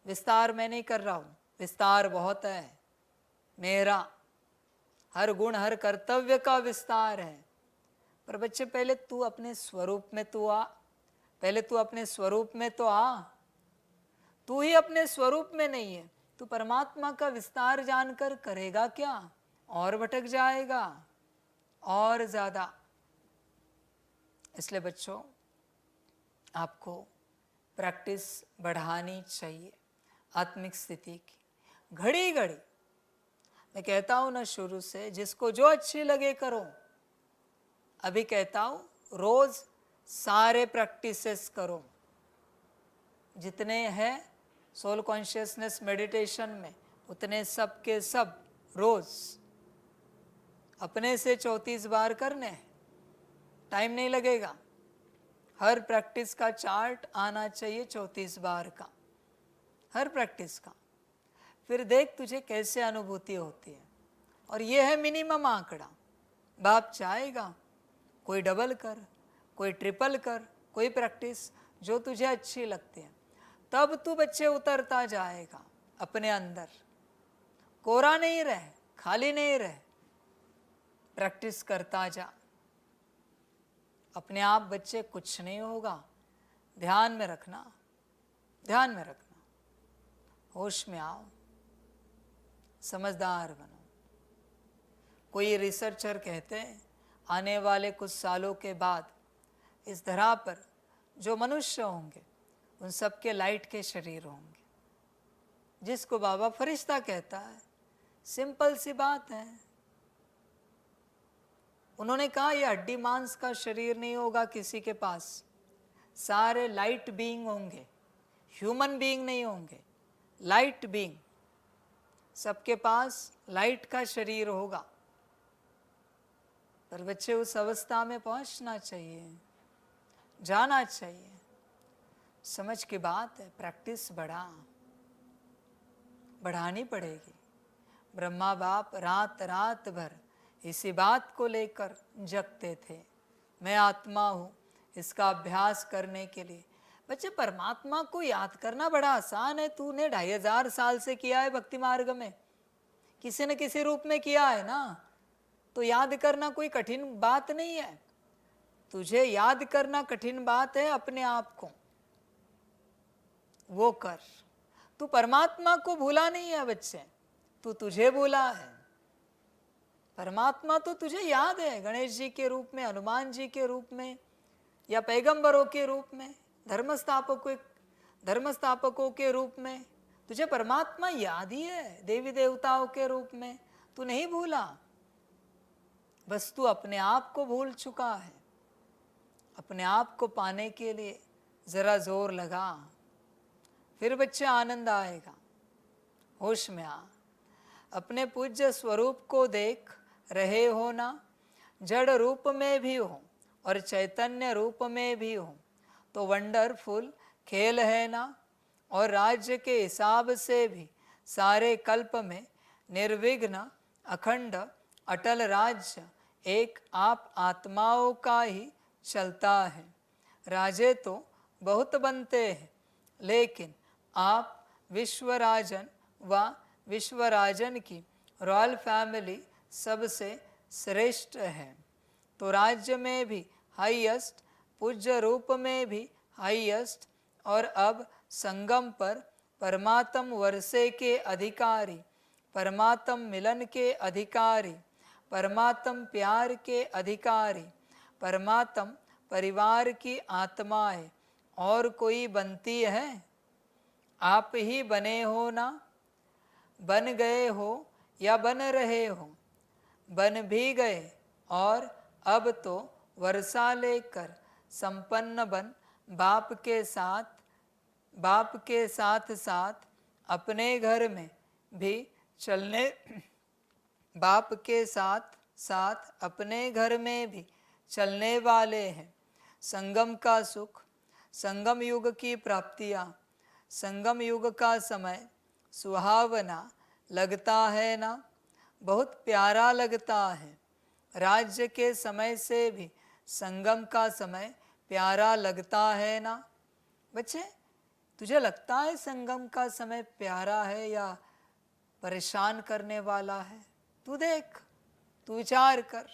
विस्तार मैं नहीं कर रहा हूं, विस्तार बहुत है मेरा, हर गुण हर कर्तव्य का विस्तार है। पर बच्चे पहले तू अपने स्वरूप में तू आ, पहले तू अपने स्वरूप में तो आ। तू ही अपने स्वरूप में नहीं है, तू परमात्मा का विस्तार जानकर करेगा क्या? और भटक जाएगा और ज्यादा। इसलिए बच्चों आपको प्रैक्टिस बढ़ानी चाहिए आत्मिक स्थिति की, घड़ी घड़ी। मैं कहता हूं ना शुरू से, जिसको जो अच्छी लगे करो। अभी कहता हूं रोज सारे प्रैक्टिसेस करो जितने हैं सोल कॉन्शियसनेस मेडिटेशन में, उतने सब के सब रोज अपने से 34 बार करने हैं। टाइम नहीं लगेगा, हर प्रैक्टिस का चार्ट आना चाहिए 34 बार का, हर प्रैक्टिस का। फिर देख तुझे कैसे अनुभूति होती है। और ये है मिनिमम आंकड़ा। बाप चाहेगा कोई डबल कर, कोई ट्रिपल कर, कोई प्रैक्टिस जो तुझे अच्छी लगती है, तब तू बच्चे उतरता जाएगा अपने अंदर। कोरा नहीं रहे, खाली नहीं रहे, प्रैक्टिस करता जा। अपने आप बच्चे कुछ नहीं होगा, ध्यान में रखना, ध्यान में रखना। होश में आओ, समझदार बनो। कोई रिसर्चर कहते हैं आने वाले कुछ सालों के बाद इस धरा पर जो मनुष्य होंगे उन सब के लाइट के शरीर होंगे, जिसको बाबा फरिश्ता कहता है। सिंपल सी बात है। उन्होंने कहा यह हड्डी मांस का शरीर नहीं होगा किसी के पास, सारे लाइट बीइंग होंगे, ह्यूमन बीइंग नहीं होंगे, लाइट बीइंग, सबके पास लाइट का शरीर होगा, पर बच्चे उस अवस्था में पहुंचना चाहिए, जाना चाहिए। समझ की बात है, प्रैक्टिस बढ़ानी पड़ेगी। ब्रह्मा बाप रात रात भर इसी बात को लेकर जगते थे, मैं आत्मा हूँ, इसका अभ्यास करने के लिए। बच्चे परमात्मा को याद करना बड़ा आसान है। तूने 2500 साल से किया है भक्ति मार्ग में, किसी न किसी रूप में किया है ना, तो याद करना कोई कठिन बात नहीं है। तुझे याद करना कठिन बात है अपने आप को, वो कर। तू परमात्मा को भूला नहीं है बच्चे, तू तुझे भूला है। परमात्मा तो तुझे याद है, गणेश जी के रूप में, हनुमान जी के रूप में, या पैगंबरों के रूप में, धर्मस्थापकों के रूप में। तुझे परमात्मा याद ही है, देवी देवताओं के रूप में। तू नहीं भूला, बस तू अपने आप को भूल चुका है। अपने आप को पाने के लिए जरा जोर लगा, फिर बच्चे आनंद आएगा। होश में आ, अपने पूज्य स्वरूप को देख रहे हो ना, जड़ रूप में भी हो और चैतन्य रूप में भी हो, तो वंडरफुल खेल है ना। और राज्य के हिसाब से भी सारे कल्प में निर्विघ्न अखंड अटल राज्य एक आप आत्माओं का ही चलता है। राजे तो बहुत बनते हैं, लेकिन आप विश्वराजन व विश्वराजन की रॉयल फैमिली सबसे श्रेष्ठ है। तो राज्य में भी हाईएस्ट, पूज्य रूप में भी हाईएस्ट, और अब संगम पर परमात्म वर्षे के अधिकारी, परमात्म मिलन के अधिकारी, परमात्म प्यार के अधिकारी, परमात्म परिवार की आत्माएं और कोई बनती है? आप ही बने हो ना, बन गए हो या बन रहे हो, बन भी गए और अब तो वर्षा लेकर संपन्न बन बाप के साथ साथ अपने घर में भी चलने, बाप के साथ साथ अपने घर में भी चलने वाले हैं। संगम का सुख, संगम युग की प्राप्तियाँ, संगम युग का समय सुहावना लगता है ना, बहुत प्यारा लगता है। राज्य के समय से भी संगम का समय प्यारा लगता है ना। बच्चे, तुझे लगता है संगम का समय प्यारा है या परेशान करने वाला है? तू देख, तू विचार कर,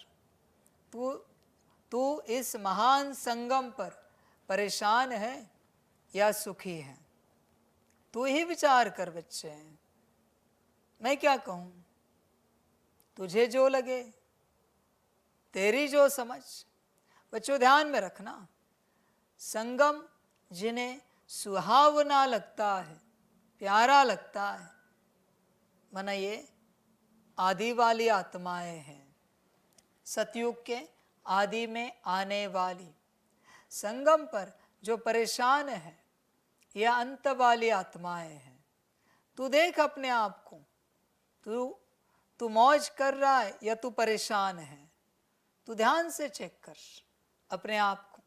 तू इस महान संगम पर परेशान है या सुखी है? तू ही विचार कर बच्चे। मैं क्या कहूँ, तुझे जो लगे, तेरी जो समझ। बच्चों ध्यान में रखना, संगम जिन्हें सुहावना लगता है, प्यारा लगता है, माना ये आदि वाली आत्माएं हैं, सतयुग के आदि में आने वाली। संगम पर जो परेशान है, यह अंत वाली आत्माएं हैं। तू देख अपने आप को, तू मौज कर रहा है या तू परेशान है? तू ध्यान से चेक कर अपने आप को,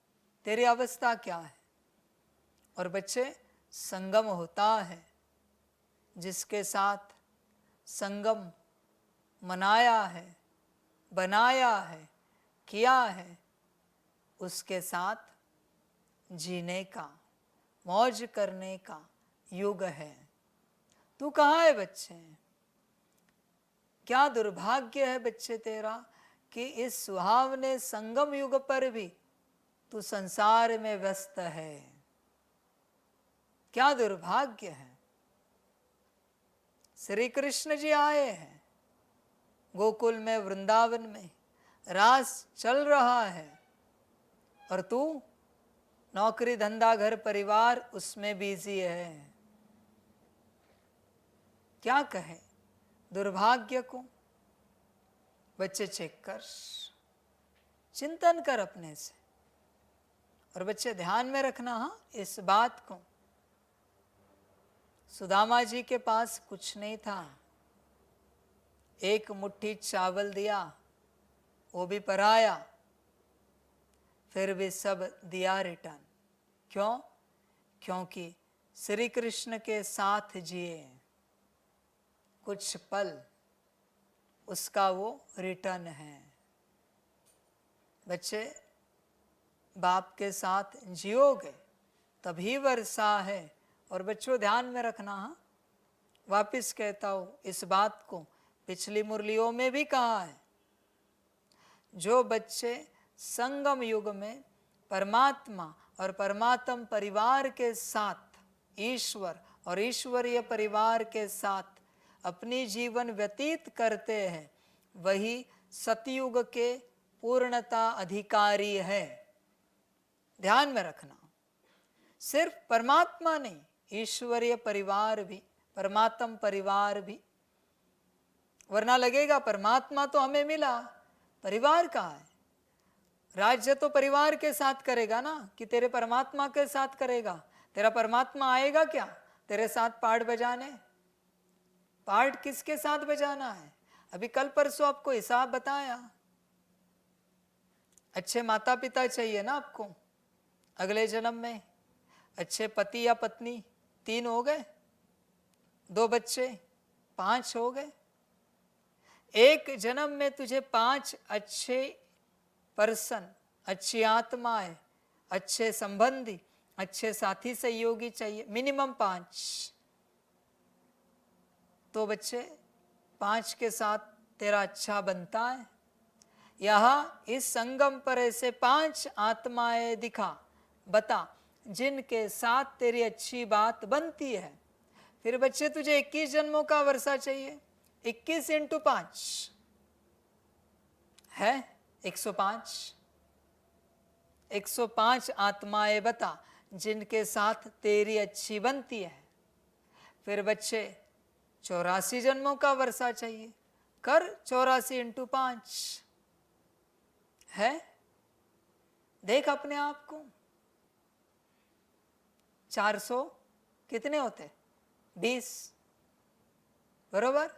तेरी अवस्था क्या है। और बच्चे, संगम होता है जिसके साथ संगम मनाया है, बनाया है, किया है, उसके साथ जीने का, मौज करने का युग है। तू कहाँ है बच्चे? क्या दुर्भाग्य है बच्चे तेरा कि इस सुहावने संगम युग पर भी तू संसार में व्यस्त है। क्या दुर्भाग्य है। श्री कृष्ण जी आए हैं गोकुल में, वृंदावन में रास चल रहा है, और तू नौकरी धंधा घर परिवार उसमें बिजी है। क्या कहे दुर्भाग्य को। बच्चे चेक कर, चिंतन कर अपने से। और बच्चे ध्यान में रखना, हाँ, इस बात को, सुदामा जी के पास कुछ नहीं था, एक मुट्ठी चावल दिया, वो भी पराया, फिर भी सब दिया रिटर्न। क्यों? क्योंकि श्री कृष्ण के साथ जिए कुछ पल, उसका वो रिटर्न है। बच्चे, बाप के साथ जियोगे तभी वर्षा है। और बच्चों ध्यान में रखना, हाँ, वापिस कहता हूं इस बात को, पिछली मुरलियों में भी कहा है, जो बच्चे संगम युग में परमात्मा और परमात्म परिवार के साथ, ईश्वर और ईश्वरीय परिवार के साथ अपनी जीवन व्यतीत करते हैं, वही सतयुग के पूर्णता अधिकारी है। ध्यान में रखना, सिर्फ परमात्मा नहीं, ईश्वरीय परिवार भी, परमात्म परिवार भी। वरना लगेगा परमात्मा तो हमें मिला, परिवार कहाँ है? राज्य तो परिवार के साथ करेगा ना, कि तेरे परमात्मा के साथ करेगा? तेरा परमात्मा आएगा क्या तेरे साथ पाठ बजाने? पाठ किसके साथ बजाना है? अभी कल परसों आपको हिसाब बताया। अच्छे माता पिता चाहिए ना आपको अगले जन्म में, अच्छे पति या पत्नी, 3 हो गए, 2 बच्चे, 5 हो गए। एक जन्म में तुझे 5 अच्छे पर्सन, अच्छी आत्माएं, अच्छे संबंधी, अच्छे साथी सहयोगी चाहिए, मिनिमम 5। तो बच्चे 5 के साथ तेरा अच्छा बनता है। यहाँ इस संगम पर ऐसे 5 आत्माएं दिखा, बता, जिनके साथ तेरी अच्छी बात बनती है। फिर बच्चे तुझे 21 जन्मों का वर्षा चाहिए, 21 × 5 है 105। 105 आत्माएं बता जिनके साथ तेरी अच्छी बनती है। फिर बच्चे 84 जन्मों का वर्षा चाहिए, कर 84 × 5 है। देख अपने आप को, 400 कितने होते? 20, बरोबर।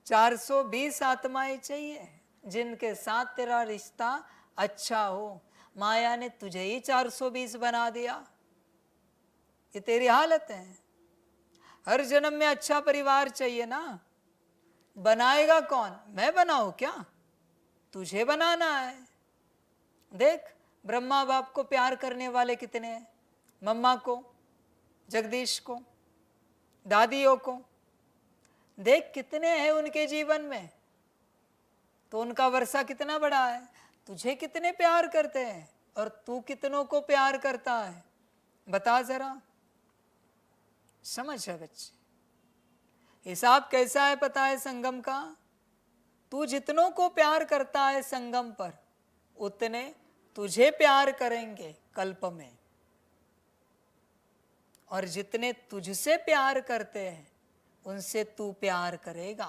420 आत्माएं चाहिए जिनके साथ तेरा रिश्ता अच्छा हो। माया ने तुझे ही 420 बना दिया, ये तेरी हालत है। हर जन्म में अच्छा परिवार चाहिए ना। बनाएगा कौन? मैं बनाऊं क्या? तुझे बनाना है। देख, ब्रह्मा बाप को प्यार करने वाले कितने हैं? मम्मा को, जगदीश को, दादियों को। देख कितने हैं उनके जीवन में, तो उनका वर्षा कितना बड़ा है। तुझे कितने प्यार करते हैं और तू कितनों को प्यार करता है, बता जरा। समझ है बच्चे, हिसाब कैसा है पता है संगम का? तू जितनों को प्यार करता है संगम पर, उतने तुझे प्यार करेंगे कल्प में, और जितने तुझसे प्यार करते हैं उनसे तू प्यार करेगा।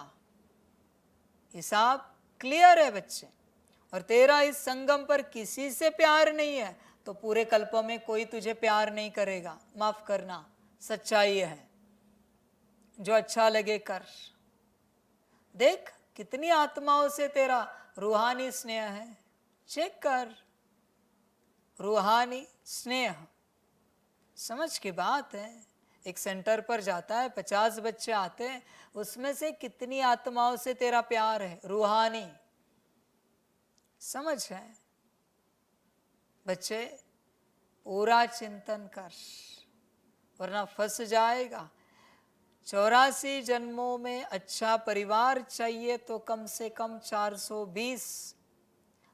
हिसाब क्लियर है बच्चे। और तेरा इस संगम पर किसी से प्यार नहीं है तो पूरे कल्प में कोई तुझे प्यार नहीं करेगा। माफ करना, सच्चाई है। जो अच्छा लगे कर। देख कितनी आत्माओं से तेरा रूहानी स्नेह है, चेक कर। रूहानी स्नेह, समझ की बात है। एक सेंटर पर जाता है, 50 बच्चे आते हैं, उसमें से कितनी आत्माओं से तेरा प्यार है, रूहानी। समझ है बच्चे, पूरा चिंतन कर वरना फंस जाएगा। 84 जन्मों में अच्छा परिवार चाहिए तो कम से कम 420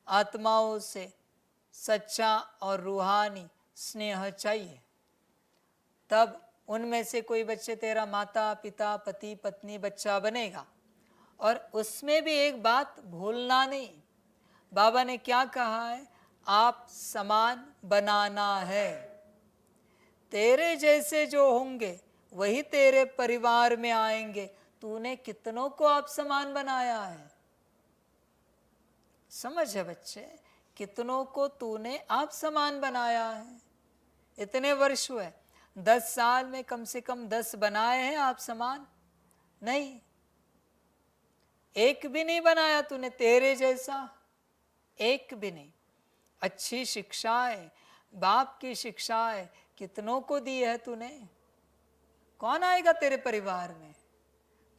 आत्माओं से सच्चा और रूहानी स्नेह चाहिए। तब उनमें से कोई बच्चे तेरा माता पिता पति पत्नी बच्चा बनेगा। और उसमें भी एक बात भूलना नहीं, बाबा ने क्या कहा है? आप समान बनाना है। तेरे जैसे जो होंगे वही तेरे परिवार में आएंगे। तूने कितनों को आप समान बनाया है? समझ है बच्चे, कितनों को तूने आप समान बनाया है? इतने वर्ष हुए, 10 साल में कम से कम 10 बनाए हैं आप समान? नहीं, एक भी नहीं बनाया तूने तेरे जैसा, एक भी नहीं। अच्छी शिक्षाएं, बाप की शिक्षाएं कितनों को दी है तूने? कौन आएगा तेरे परिवार में?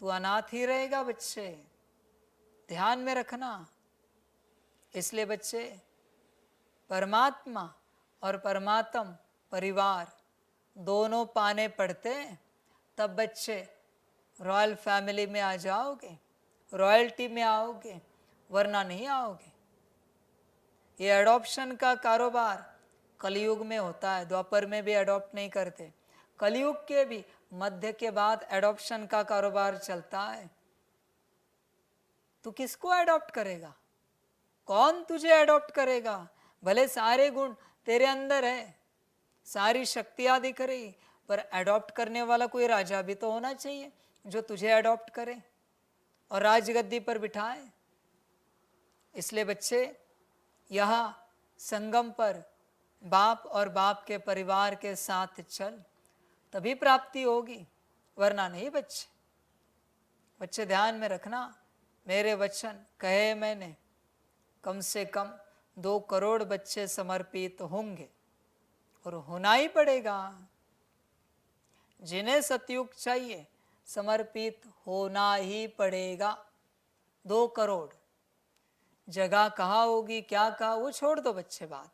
तू अनाथ ही रहेगा बच्चे, ध्यान में रखना। इसलिए बच्चे, परमात्मा और परमात्म परिवार दोनों पाने पड़ते हैं, तब बच्चे रॉयल फैमिली में आ जाओगे, रॉयल्टी में आओगे, वरना नहीं आओगे। ये एडॉप्शन का कारोबार कलयुग में होता है, द्वापर में भी एडॉप्ट नहीं करते। कलयुग के भी मध्य के बाद एडॉप्शन का कारोबार चलता है। तू किसको एडॉप्ट करेगा? कौन तुझे एडॉप्ट करेगा? भले सारे गुण तेरे अंदर है, सारी शक्तियां दिख रही, पर एडॉप्ट करने वाला कोई राजा भी तो होना चाहिए जो तुझे एडॉप्ट करे और राजगद्दी पर बिठाए। इसलिए बच्चे, यहाँ संगम पर बाप और बाप के परिवार के साथ चल, तभी प्राप्ति होगी, वरना नहीं। बच्चे बच्चे ध्यान में रखना, मेरे वचन कहे मैंने, कम से कम 2 करोड़ बच्चे समर्पित होंगे और होना ही पड़ेगा। जिन्हें सतयुग चाहिए समर्पित होना ही पड़ेगा। 2 करोड़। जगह कहाँ होगी, क्या कहा, वो छोड़ दो बच्चे बात।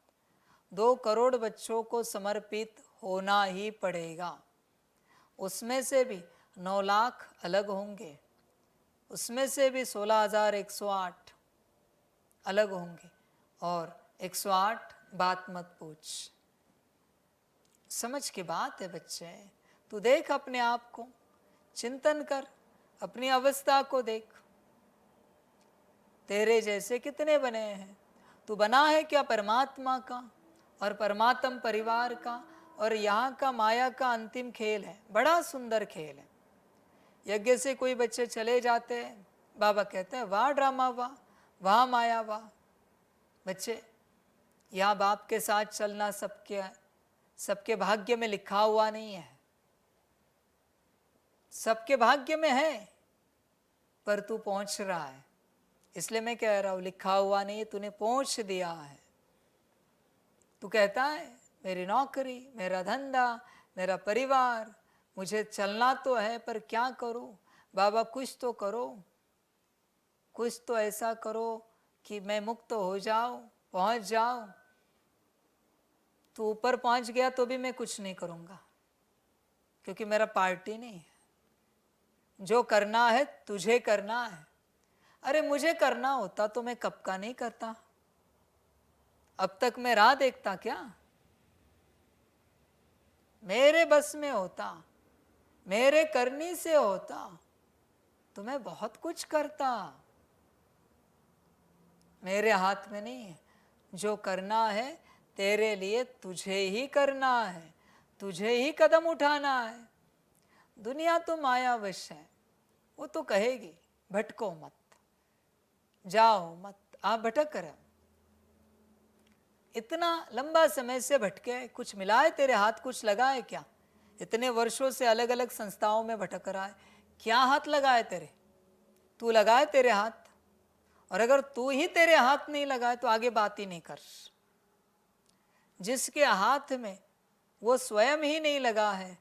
2 करोड़ बच्चों को समर्पित होना ही पड़ेगा। उसमें से भी 9 लाख अलग होंगे, उसमें से भी 16,108 अलग होंगे, और 108 बात मत पूछ। समझ की बात है बच्चे। तू देख अपने आप को, चिंतन कर, अपनी अवस्था को देख। तेरे जैसे कितने बने हैं? तू बना है क्या परमात्मा का और परमात्म परिवार का, और यहाँ का माया का अंतिम खेल है। बड़ा सुंदर खेल है। यज्ञ से कोई बच्चे चले जाते हैं, बाबा कहते हैं वाह ड्रामा वाह, वाह माया वाह। बच्चे, यहाँ बाप के साथ चलना सबके भाग्य में लिखा हुआ नहीं है। सबके भाग्य में है, पर तू पहुंच रहा है। इसलिए मैं कह रहा हूं, लिखा हुआ नहीं, तूने पहुंच दिया है। तू कहता है मेरी नौकरी, मेरा धंधा, मेरा परिवार, मुझे चलना तो है, पर क्या करूं? बाबा कुछ तो करो, कुछ तो ऐसा करो कि मैं मुक्त हो जाऊं, पहुंच जाऊं। तू ऊपर पहुंच गया तो भी मैं कुछ नहीं करूंगा, क्योंकि मेरा पार्टी नहीं है। जो करना है तुझे करना है। अरे मुझे करना होता तो मैं कब का नहीं करता? अब तक मैं राह देखता क्या? मेरे बस में होता, मेरे करनी से होता तो मैं बहुत कुछ करता। मेरे हाथ में नहीं है। जो करना है तेरे लिए तुझे ही करना है, तुझे ही कदम उठाना है। दुनिया तो मायावश है, वो तो कहेगी भटको मत, जाओ मत, आप भटक कर। इतना लंबा समय से भटके, कुछ मिला है तेरे हाथ, कुछ लगा है क्या? इतने वर्षों से अलग अलग संस्थाओं में भटक रहा है, क्या हाथ लगा है तेरे? तू लगाए तेरे हाथ? और अगर तू ही तेरे हाथ नहीं लगाए तो आगे बात ही नहीं कर। जिसके हाथ में वो स्वयं ही नहीं लगा है,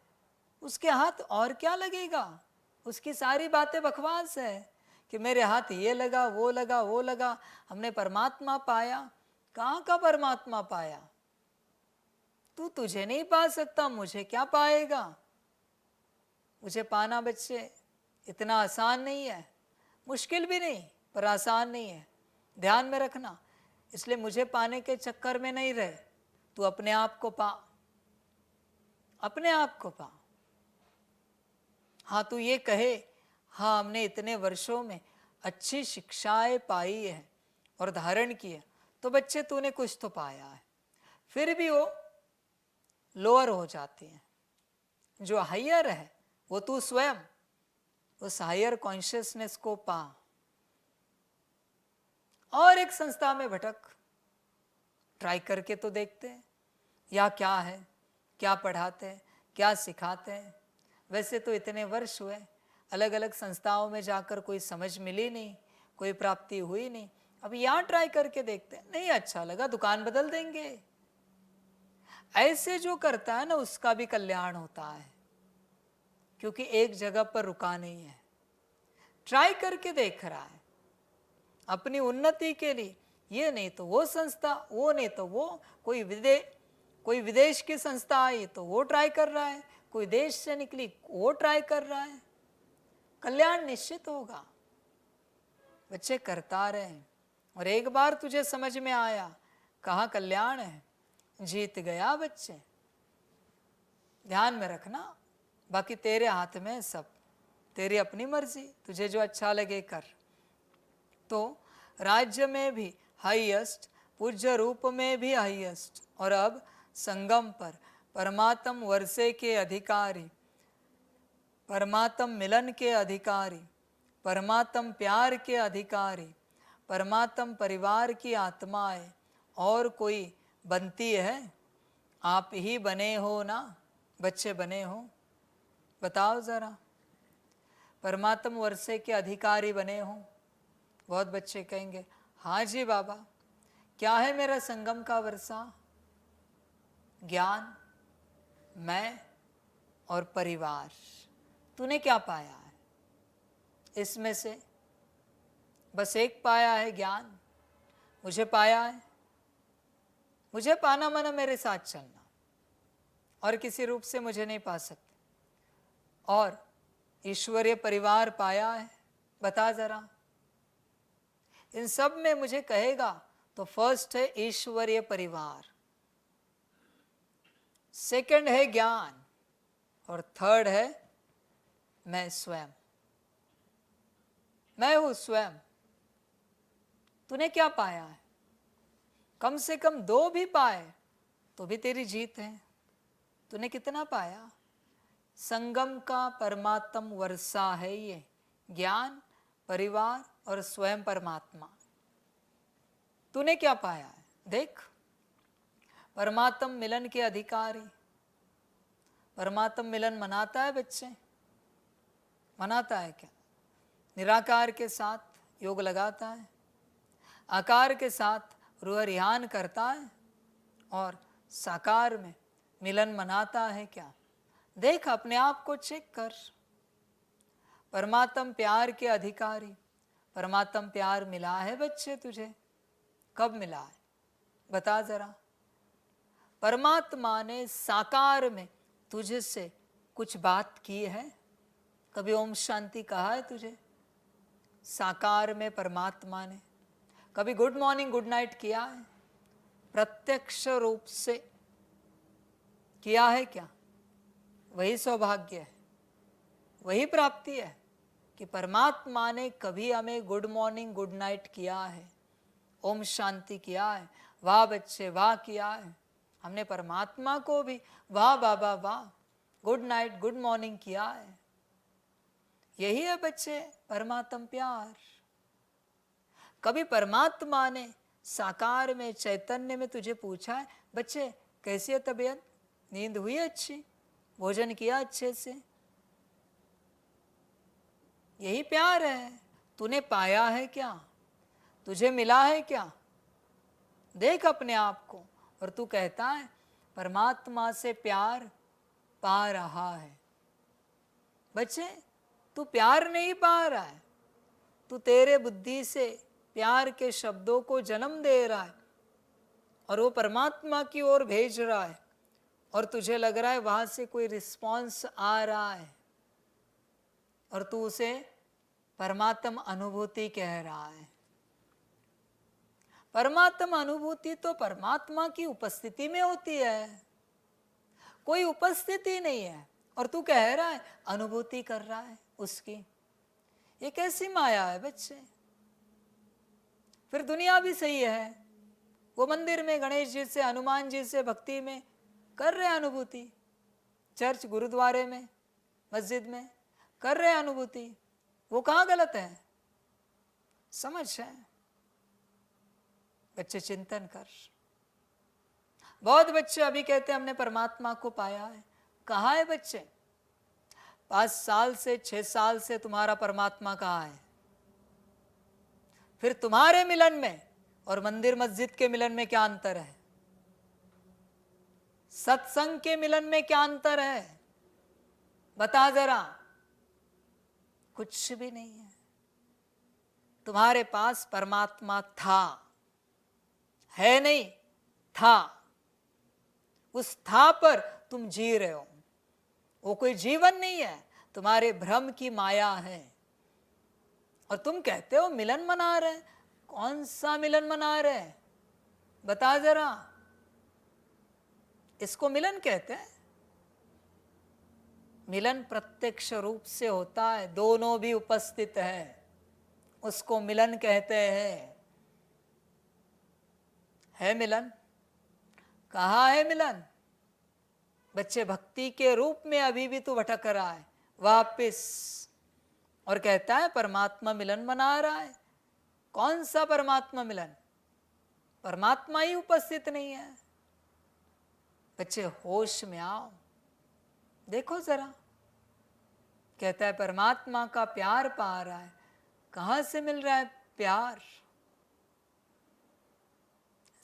उसके हाथ और क्या लगेगा? उसकी सारी बातें बकवास है कि मेरे हाथ ये लगा, वो लगा, वो लगा, हमने परमात्मा पाया। कहाँ का परमात्मा पाया? तू तुझे नहीं पा सकता, मुझे क्या पाएगा? मुझे पाना बच्चे इतना आसान नहीं है, मुश्किल भी नहीं, पर आसान नहीं है। ध्यान में रखना। इसलिए मुझे पाने के चक्कर में नहीं रहे, तू अपने आप को पा, अपने आप को पा। हाँ, तू ये कहे हाँ हमने इतने वर्षों में अच्छी शिक्षाएं पाई है और धारण की है, तो बच्चे तूने कुछ तो पाया है। फिर भी वो लोअर हो जाती है। जो हायर है वो तू स्वयं, उस हायर कॉन्शियसनेस को पा। और एक संस्था में भटक, ट्राई करके तो देखते हैं, या क्या है, क्या पढ़ाते हैं, क्या सिखाते हैं। वैसे तो इतने वर्ष हुए, अलग अलग संस्थाओं में जाकर कोई समझ मिली नहीं, कोई प्राप्ति हुई नहीं। अब यहाँ ट्राई करके देखते हैं, नहीं अच्छा लगा दुकान बदल देंगे। ऐसे जो करता है ना उसका भी कल्याण होता है, क्योंकि एक जगह पर रुका नहीं है, ट्राई करके देख रहा है अपनी उन्नति के लिए। ये नहीं तो वो संस्था, वो नहीं तो वो, कोई विदेश की संस्था आई तो वो ट्राई कर रहा है, कोई देश से निकली वो ट्राई कर रहा है। कल्याण निश्चित होगा। बच्चे करता रहे, और एक बार तुझे समझ में आया कहाँ कल्याण है, जीत गया बच्चे। ध्यान में रखना, बाकी तेरे हाथ में है सब, तेरी अपनी मर्जी, तुझे जो अच्छा लगे कर। तो राज्य में भी हाईएस्ट, पूज्य रूप में भी हाईएस्ट, और अब संगम पर परमात्म वर्षे के अधिकारी, परमात्म मिलन के अधिकारी, परमात्म प्यार के अधिकारी, परमात्म परिवार की आत्माएं और कोई बनती है? आप ही बने हो ना बच्चे, बने हो? बताओ जरा, परमात्म वर्षे के अधिकारी बने हो? बहुत बच्चे कहेंगे हाँ जी बाबा। क्या है मेरा संगम का वर्षा? ज्ञान, मैं और परिवार। तूने क्या पाया है इसमें से? बस एक पाया है, ज्ञान। मुझे पाया है, मुझे पाना माना मेरे साथ चलना, और किसी रूप से मुझे नहीं पा सकते। और ईश्वरीय परिवार पाया है, बता जरा। इन सब में मुझे कहेगा तो फर्स्ट है ईश्वरीय परिवार, सेकंड है ज्ञान, और थर्ड है मैं स्वयं। मैं हूं स्वयं। तूने क्या पाया है? कम से कम 2 भी पाए तो भी तेरी जीत है। तूने कितना पाया? संगम का परमात्म वर्षा है ये, ज्ञान, परिवार और स्वयं परमात्मा। तूने क्या पाया है? देख, परमात्म मिलन के अधिकारी। परमात्म मिलन मनाता है बच्चे? मनाता है क्या? निराकार के साथ योग लगाता है, आकार के साथ रूह रिहान करता है, और साकार में मिलन मनाता है क्या? देख, अपने आप को चेक कर। परमात्म प्यार के अधिकारी। परमात्म प्यार मिला है बच्चे तुझे? कब मिला है बता जरा। परमात्मा ने साकार में तुझसे कुछ बात की है? कभी ओम शांति कहा है तुझे? साकार में परमात्मा ने कभी गुड मॉर्निंग गुड नाइट किया है? प्रत्यक्ष रूप से किया है क्या? वही सौभाग्य है, वही प्राप्ति है कि परमात्मा ने कभी हमें गुड मॉर्निंग गुड नाइट किया है, ओम शांति किया है। वाह बच्चे वाह, किया है हमने परमात्मा को भी, वाह बाबा वाह, गुड नाइट गुड मॉर्निंग किया है। यही है बच्चे परमात्म प्यार। कभी परमात्मा ने साकार में चैतन्य में तुझे पूछा है, बच्चे कैसी है तबीयत, नींद हुई अच्छी, भोजन किया अच्छे से? यही प्यार है। तूने पाया है क्या? तुझे मिला है क्या? देख अपने आप को। और तू कहता है परमात्मा से प्यार पा रहा है। बच्चे, तू प्यार नहीं पा रहा है, तू तेरे बुद्धि से प्यार के शब्दों को जन्म दे रहा है, और वो परमात्मा की ओर भेज रहा है, और तुझे लग रहा है वहां से कोई रिस्पॉन्स आ रहा है, और तू उसे परमात्म अनुभूति कह रहा है। परमात्म अनुभूति तो परमात्मा की उपस्थिति में होती है, कोई उपस्थिति नहीं है, और तू कह रहा है अनुभूति कर रहा है उसकी। ये कैसी माया है बच्चे? फिर दुनिया भी सही है, वो मंदिर में गणेश जी से हनुमान जी से भक्ति में कर रहे अनुभूति, चर्च गुरुद्वारे में मस्जिद में कर रहे अनुभूति, वो कहाँ गलत है? समझ है बच्चे, चिंतन कर। बहुत बच्चे अभी कहते हैं हमने परमात्मा को पाया है। कहाँ है बच्चे? 5 साल से 6 साल से तुम्हारा परमात्मा कहाँ है? फिर तुम्हारे मिलन में और मंदिर मस्जिद के मिलन में क्या अंतर है? सत्संग के मिलन में क्या अंतर है? बता जरा। कुछ भी नहीं है। तुम्हारे पास परमात्मा था, है नहीं, था। उस था पर तुम जी रहे हो। वो कोई जीवन नहीं है, तुम्हारे भ्रम की माया है। और तुम कहते हो मिलन मना रहे। कौन सा मिलन मना रहे? बता जरा। इसको मिलन कहते हैं? मिलन प्रत्यक्ष रूप से होता है, दोनों भी उपस्थित है, उसको मिलन कहते हैं। है मिलन? कहाँ है मिलन? बच्चे, भक्ति के रूप में अभी भी तू भटक रहा है वापिस, और कहता है परमात्मा मिलन मना रहा है। कौन सा परमात्मा मिलन? परमात्मा ही उपस्थित नहीं है। बच्चे, होश में आओ, देखो जरा। कहता है परमात्मा का प्यार पा रहा है। कहां से मिल रहा है प्यार?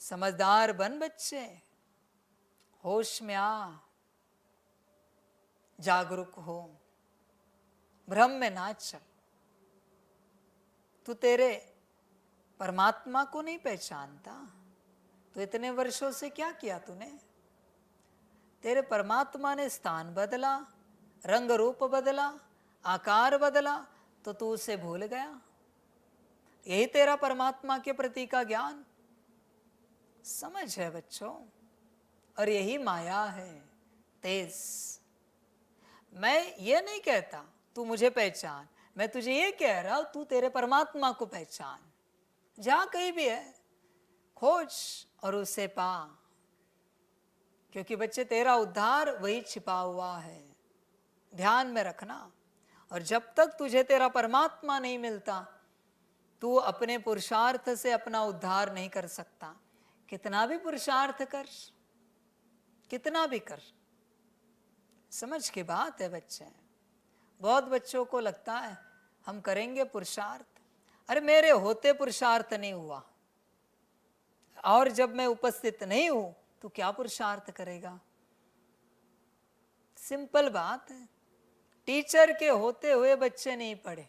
समझदार बन बच्चे, होश में आ, जागरूक हो, भ्रम में ना चल। तू तेरे परमात्मा को नहीं पहचानता तो इतने वर्षों से क्या किया तूने? तेरे परमात्मा ने स्थान बदला, रंग रूप बदला, आकार बदला, तो तू उसे भूल गया। यही तेरा परमात्मा के प्रति का ज्ञान समझ है बच्चों, और यही माया है तेज। मैं ये नहीं कहता तू मुझे पहचान, मैं तुझे ये कह रहा हूं तू तेरे परमात्मा को पहचान। जहां कहीं भी है खोज और उसे पा, क्योंकि बच्चे तेरा उद्धार वही छिपा हुआ है। ध्यान में रखना। और जब तक तुझे तेरा परमात्मा नहीं मिलता, तू अपने पुरुषार्थ से अपना उद्धार नहीं कर सकता। कितना भी पुरुषार्थ कर, कितना भी कर, समझ की बात है बच्चे। बहुत बच्चों को लगता है हम करेंगे पुरुषार्थ। अरे मेरे होते पुरुषार्थ नहीं हुआ, और जब मैं उपस्थित नहीं हूं तो क्या पुरुषार्थ करेगा? सिंपल बात है। टीचर के होते हुए बच्चे नहीं पढ़े,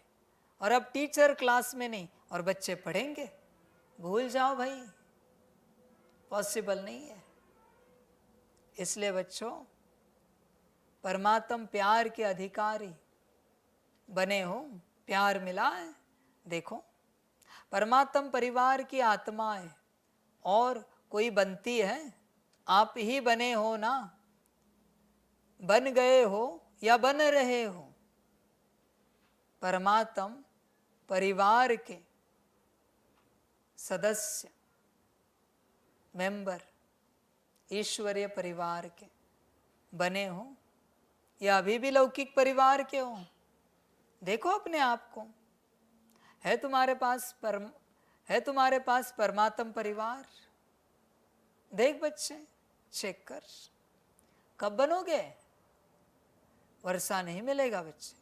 और अब टीचर क्लास में नहीं और बच्चे पढ़ेंगे? भूल जाओ भाई, पॉसिबल नहीं है। इसलिए बच्चों, परमात्म प्यार के अधिकारी बने हो, प्यार मिला है। देखो, परमात्म परिवार की आत्मा है, और कोई बनती है? आप ही बने हो ना, बन गए हो या बन रहे हो। परमात्म परिवार के सदस्य, मेंबर, ईश्वरीय परिवार के बने हो, या अभी भी लौकिक परिवार के हो? देखो अपने आप को। है तुम्हारे पास परमात्म परिवार? देख बच्चे, चेक कर। कब बनोगे? वर्षा नहीं मिलेगा बच्चे,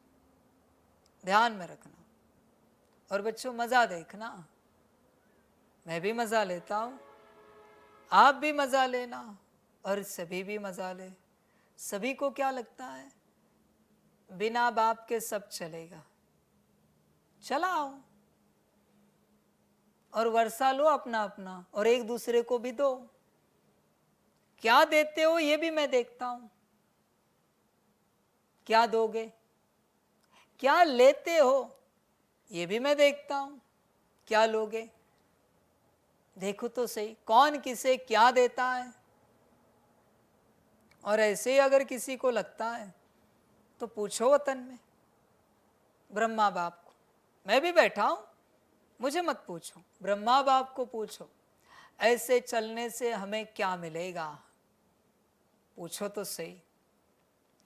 ध्यान में रखना। और बच्चों, मजा देखना। मैं भी मजा लेता हूं, आप भी मजा लेना, और सभी भी मजा ले। सभी को क्या लगता है बिना बाप के सब चलेगा? चलाओ, और वर्षा लो अपना अपना, और एक दूसरे को भी दो। क्या देते हो ये भी मैं देखता हूं। क्या दोगे? क्या लेते हो ये भी मैं देखता हूं। क्या लोगे? देखो तो सही, कौन किसे क्या देता है। और ऐसे ही अगर किसी को लगता है तो पूछो वतन में ब्रह्मा बाप को। मैं भी बैठा हूं, मुझे मत पूछो, ब्रह्मा बाप को पूछो, ऐसे चलने से हमें क्या मिलेगा? पूछो तो सही,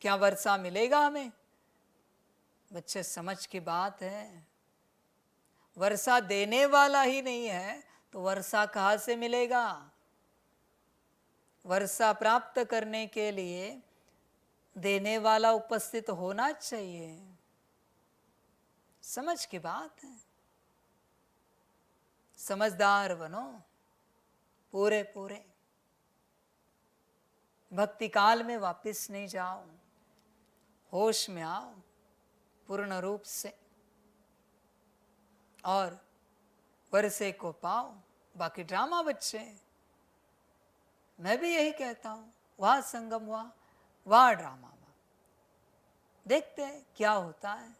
क्या वर्षा मिलेगा हमें? बच्चे, समझ की बात है। वर्षा देने वाला ही नहीं है तो वर्षा कहाँ से मिलेगा? वर्षा प्राप्त करने के लिए देने वाला उपस्थित होना चाहिए। समझ की बात है। समझदार बनो पूरे पूरे। भक्ति काल में वापस नहीं जाओ, होश में आओ पूर्ण रूप से और वर्षे को पाओ। बाकी ड्रामा बच्चे, मैं भी यही कहता हूं, वहां संगम हुआ, वहां ड्रामा हुआ, देखते हैं क्या होता है।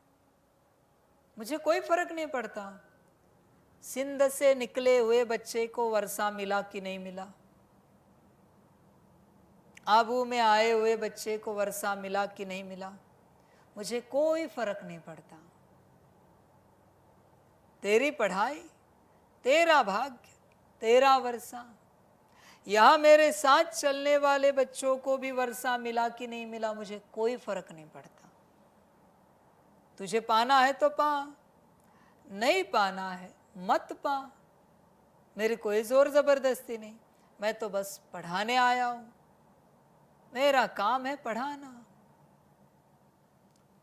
मुझे कोई फर्क नहीं पड़ता सिंध से निकले हुए बच्चे को वर्षा मिला कि नहीं मिला, आबू में आए हुए बच्चे को वर्षा मिला कि नहीं मिला, मुझे कोई फर्क नहीं पड़ता। तेरी पढ़ाई, तेरा भाग्य, तेरा वर्षा। यहां मेरे साथ चलने वाले बच्चों को भी वर्षा मिला कि नहीं मिला, मुझे कोई फर्क नहीं पड़ता। तुझे पाना है तो पा, नहीं पाना है मत पा। मेरी कोई जोर जबरदस्ती नहीं, मैं तो बस पढ़ाने आया हूं। मेरा काम है पढ़ाना,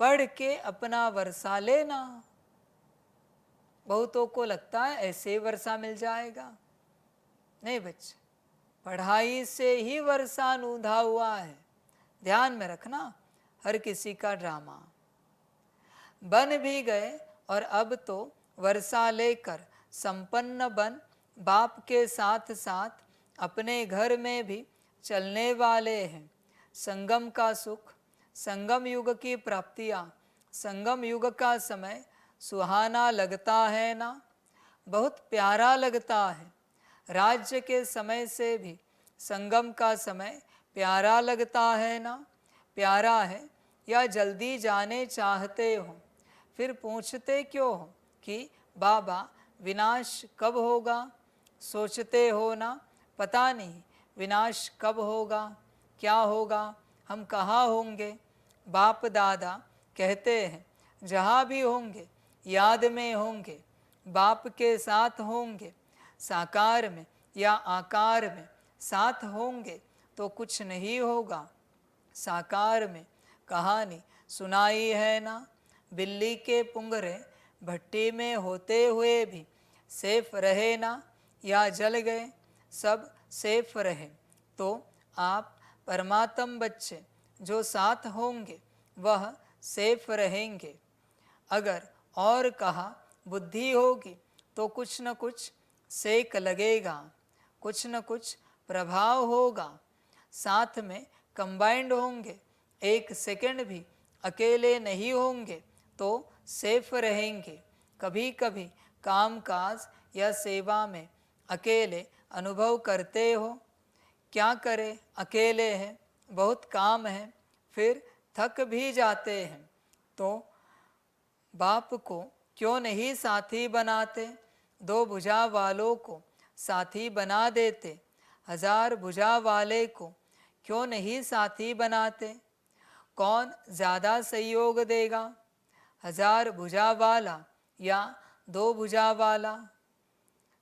पढ़ के अपना वर्षा लेना। बहुतों को लगता है ऐसे ही वर्षा मिल जाएगा। नहीं बच्चे, पढ़ाई से ही वर्षा नूंधा हुआ है। ध्यान में रखना, हर किसी का ड्रामा। बन भी गए और अब तो वर्षा लेकर संपन्न बन बाप के साथ साथ अपने घर में भी चलने वाले हैं। संगम का सुख, संगम युग की प्राप्तियां, संगम युग का समय सुहाना लगता है ना, बहुत प्यारा लगता है। राज्य के समय से भी संगम का समय प्यारा लगता है ना, प्यारा है या जल्दी जाने चाहते हो? फिर पूछते क्यों हो कि बाबा विनाश कब होगा? सोचते हो ना, पता नहीं विनाश कब होगा, क्या होगा, हम कहाँ होंगे। बाप दादा कहते हैं जहाँ भी होंगे याद में होंगे, बाप के साथ होंगे, साकार में या आकार में साथ होंगे तो कुछ नहीं होगा। साकार में कहानी सुनाई है ना, बिल्ली के पुंगरे भट्टी में होते हुए भी सेफ रहे ना, या जल गए सब सेफ रहे। तो आप परमात्म बच्चे जो साथ होंगे वह सेफ रहेंगे। अगर और कहा बुद्धि होगी तो कुछ न कुछ सेक लगेगा, कुछ न कुछ प्रभाव होगा। साथ में कंबाइंड होंगे, एक सेकंड भी अकेले नहीं होंगे तो सेफ रहेंगे। कभी कभी कामकाज या सेवा में अकेले अनुभव करते हो, क्या करें अकेले हैं, बहुत काम है, फिर थक भी जाते हैं, तो बाप को क्यों नहीं साथी बनाते? दो भुजा वालों को साथी बना देते, 1000 भुजा वाले को क्यों नहीं साथी बनाते? कौन ज़्यादा सहयोग देगा, 1000 भुजा वाला या 2 भुजा वाला?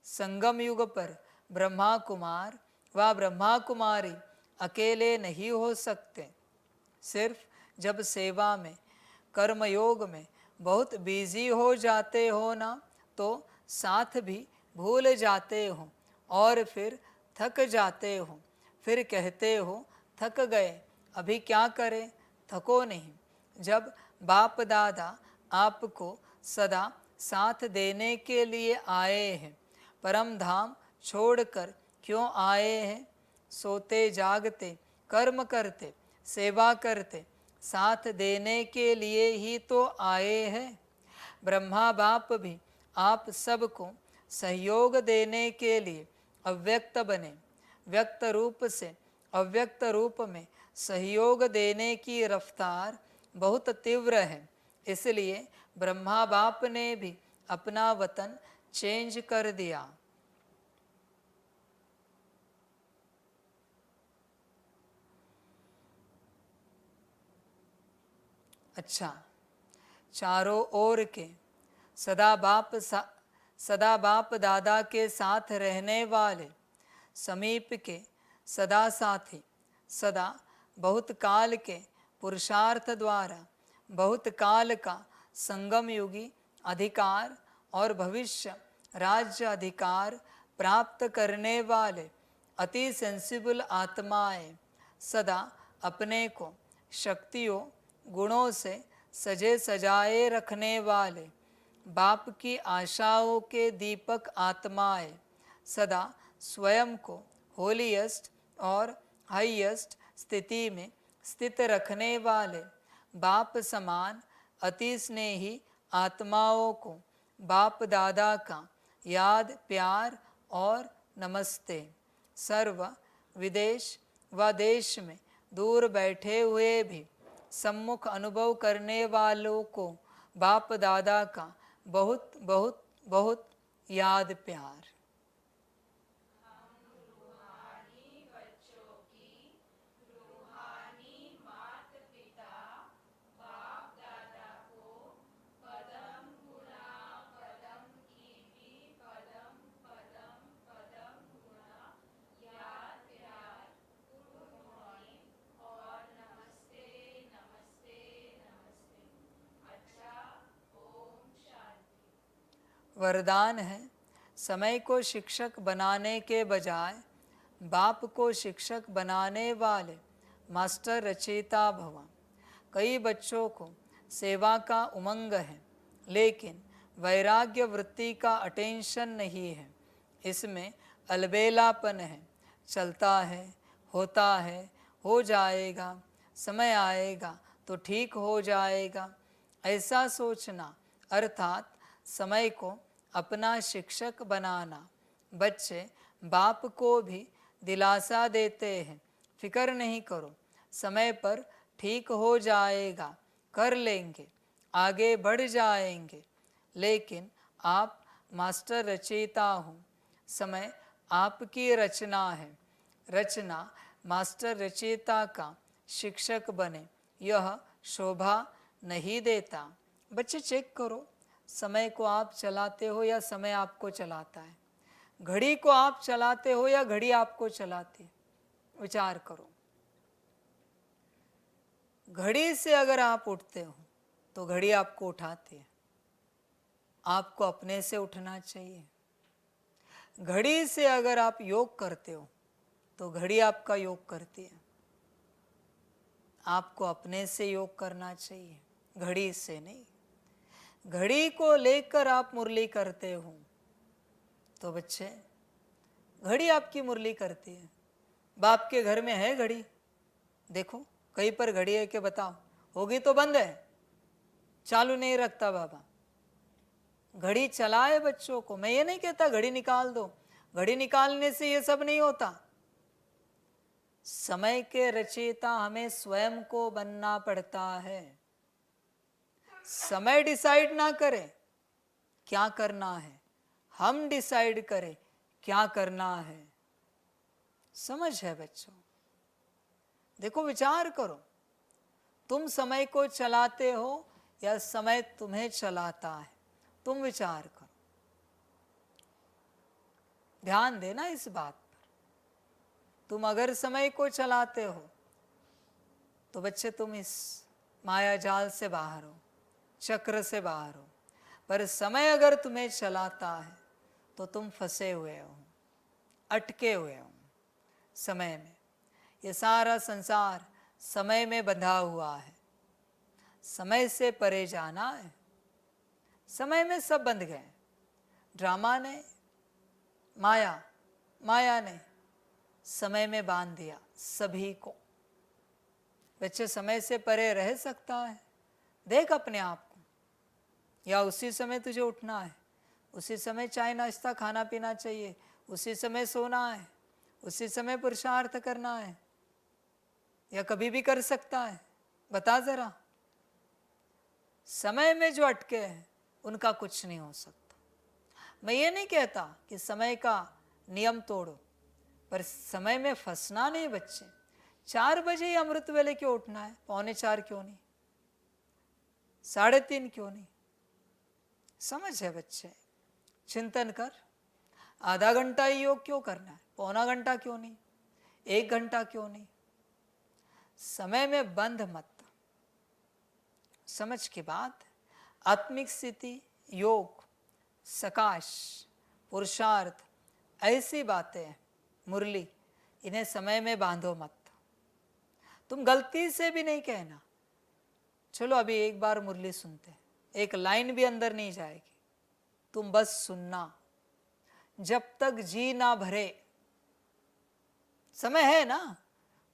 संगम युग पर ब्रह्मा कुमार व ब्रह्मा कुमारी अकेले नहीं हो सकते। सिर्फ जब सेवा में, कर्मयोग में बहुत बिजी हो जाते हो ना, तो साथ भी भूल जाते हो और फिर थक जाते हो। फिर कहते हो थक गए, अभी क्या करें? थको नहीं। जब बाप दादा आपको सदा साथ देने के लिए आए हैं, परम धाम छोड़कर क्यों आए हैं? सोते जागते कर्म करते सेवा करते साथ देने के लिए ही तो आए हैं। ब्रह्मा बाप भी आप सबको सहयोग देने के लिए अव्यक्त बने। व्यक्त रूप से अव्यक्त रूप में सहयोग देने की रफ्तार बहुत तीव्र है, इसलिए ब्रह्मा बाप ने भी अपना वतन चेंज कर दिया। अच्छा, चारों ओर के सदा बाप दादा के साथ रहने वाले, समीप के सदा साथी, सदा बहुत काल के पुरुषार्थ द्वारा बहुत काल का संगम युगी अधिकार और भविष्य राज्य अधिकार प्राप्त करने वाले अति सेंसिबल आत्माएं सदा अपने को शक्तियों गुणों से सजे सजाए रखने वाले बाप की आशाओं के दीपक आत्माएं सदा स्वयं को होलीएस्ट और हाईएस्ट स्थिति में स्थित रखने वाले बाप समान अति स्नेही आत्माओं को बाप दादा का याद प्यार और नमस्ते। सर्व विदेश व देश में दूर बैठे हुए भी सम्मुख अनुभव करने वालों को बाप दादा का बहुत बहुत बहुत याद प्यार। वरदान है समय को शिक्षक बनाने के बजाय बाप को शिक्षक बनाने वाले मास्टर रचयिता भव। कई बच्चों को सेवा का उमंग है लेकिन वैराग्य वृत्ति का अटेंशन नहीं है। इसमें अलबेलापन है, चलता है, होता है, हो जाएगा, समय आएगा तो ठीक हो जाएगा, ऐसा सोचना अर्थात समय को अपना शिक्षक बनाना। बच्चे बाप को भी दिलासा देते हैं, फिक्र नहीं करो, समय पर ठीक हो जाएगा, कर लेंगे, आगे बढ़ जाएंगे। लेकिन आप मास्टर रचयिता हो, समय आपकी रचना है, रचना मास्टर रचयिता का शिक्षक बने, यह शोभा नहीं देता। बच्चे चेक करो, समय को आप चलाते हो या समय आपको चलाता है? घड़ी को आप चलाते हो या घड़ी आपको चलाती है? विचार करो। घड़ी से अगर आप उठते हो तो घड़ी आपको उठाती है, आपको अपने से उठना चाहिए। घड़ी से अगर आप योग करते हो तो घड़ी आपका योग करती है, आपको अपने से योग करना चाहिए, घड़ी से नहीं। घड़ी को लेकर आप मुरली करते हो तो बच्चे घड़ी आपकी मुरली करती है। बाप के घर में है घड़ी? देखो कहीं पर घड़ी है कि बताओ? होगी तो बंद है, चालू नहीं रखता बाबा। घड़ी चलाए बच्चों को। मैं ये नहीं कहता घड़ी निकाल दो, घड़ी निकालने से ये सब नहीं होता। समय के रचयिता हमें स्वयं को बनना पड़ता है। समय डिसाइड ना करे क्या करना है, हम डिसाइड करें क्या करना है। समझ है बच्चों? देखो विचार करो, तुम समय को चलाते हो या समय तुम्हें चलाता है? तुम विचार करो, ध्यान देना इस बात पर। तुम अगर समय को चलाते हो तो बच्चे तुम इस माया जाल से बाहर हो, चक्र से बाहर हो। पर समय अगर तुम्हें चलाता है तो तुम फंसे हुए हो, अटके हुए हो समय में। ये सारा संसार समय में बंधा हुआ है, समय से परे जाना है। समय में सब बंध गए, ड्रामा ने, माया ने समय में बांध दिया सभी को। बच्चे समय से परे रह सकता है? देख अपने आप को। या उसी समय तुझे उठना है, उसी समय चाय नाश्ता खाना पीना चाहिए, उसी समय सोना है, उसी समय पुरुषार्थ करना है, या कभी भी कर सकता है? बता जरा। समय में जो अटके हैं उनका कुछ नहीं हो सकता। मैं ये नहीं कहता कि समय का नियम तोड़ो, पर समय में फंसना नहीं बच्चे। 4 बजे ही अमृत वेले क्यों उठना है? 3:45 क्यों नहीं? 3:30 क्यों नहीं? समझ है बच्चे? चिंतन कर। आधा घंटा ही योग क्यों करना है? 1/4 घंटा क्यों नहीं? 1 घंटा क्यों नहीं? समय में बंध मत। समझ की बात। आत्मिक स्थिति, योग, सकाश, पुरुषार्थ, ऐसी बातें मुरली, इन्हें समय में बांधो मत। तुम गलती से भी नहीं कहना चलो अभी एक बार मुरली सुनते हैं, एक लाइन भी अंदर नहीं जाएगी, तुम बस सुनना। जब तक जी ना भरे, समय है ना,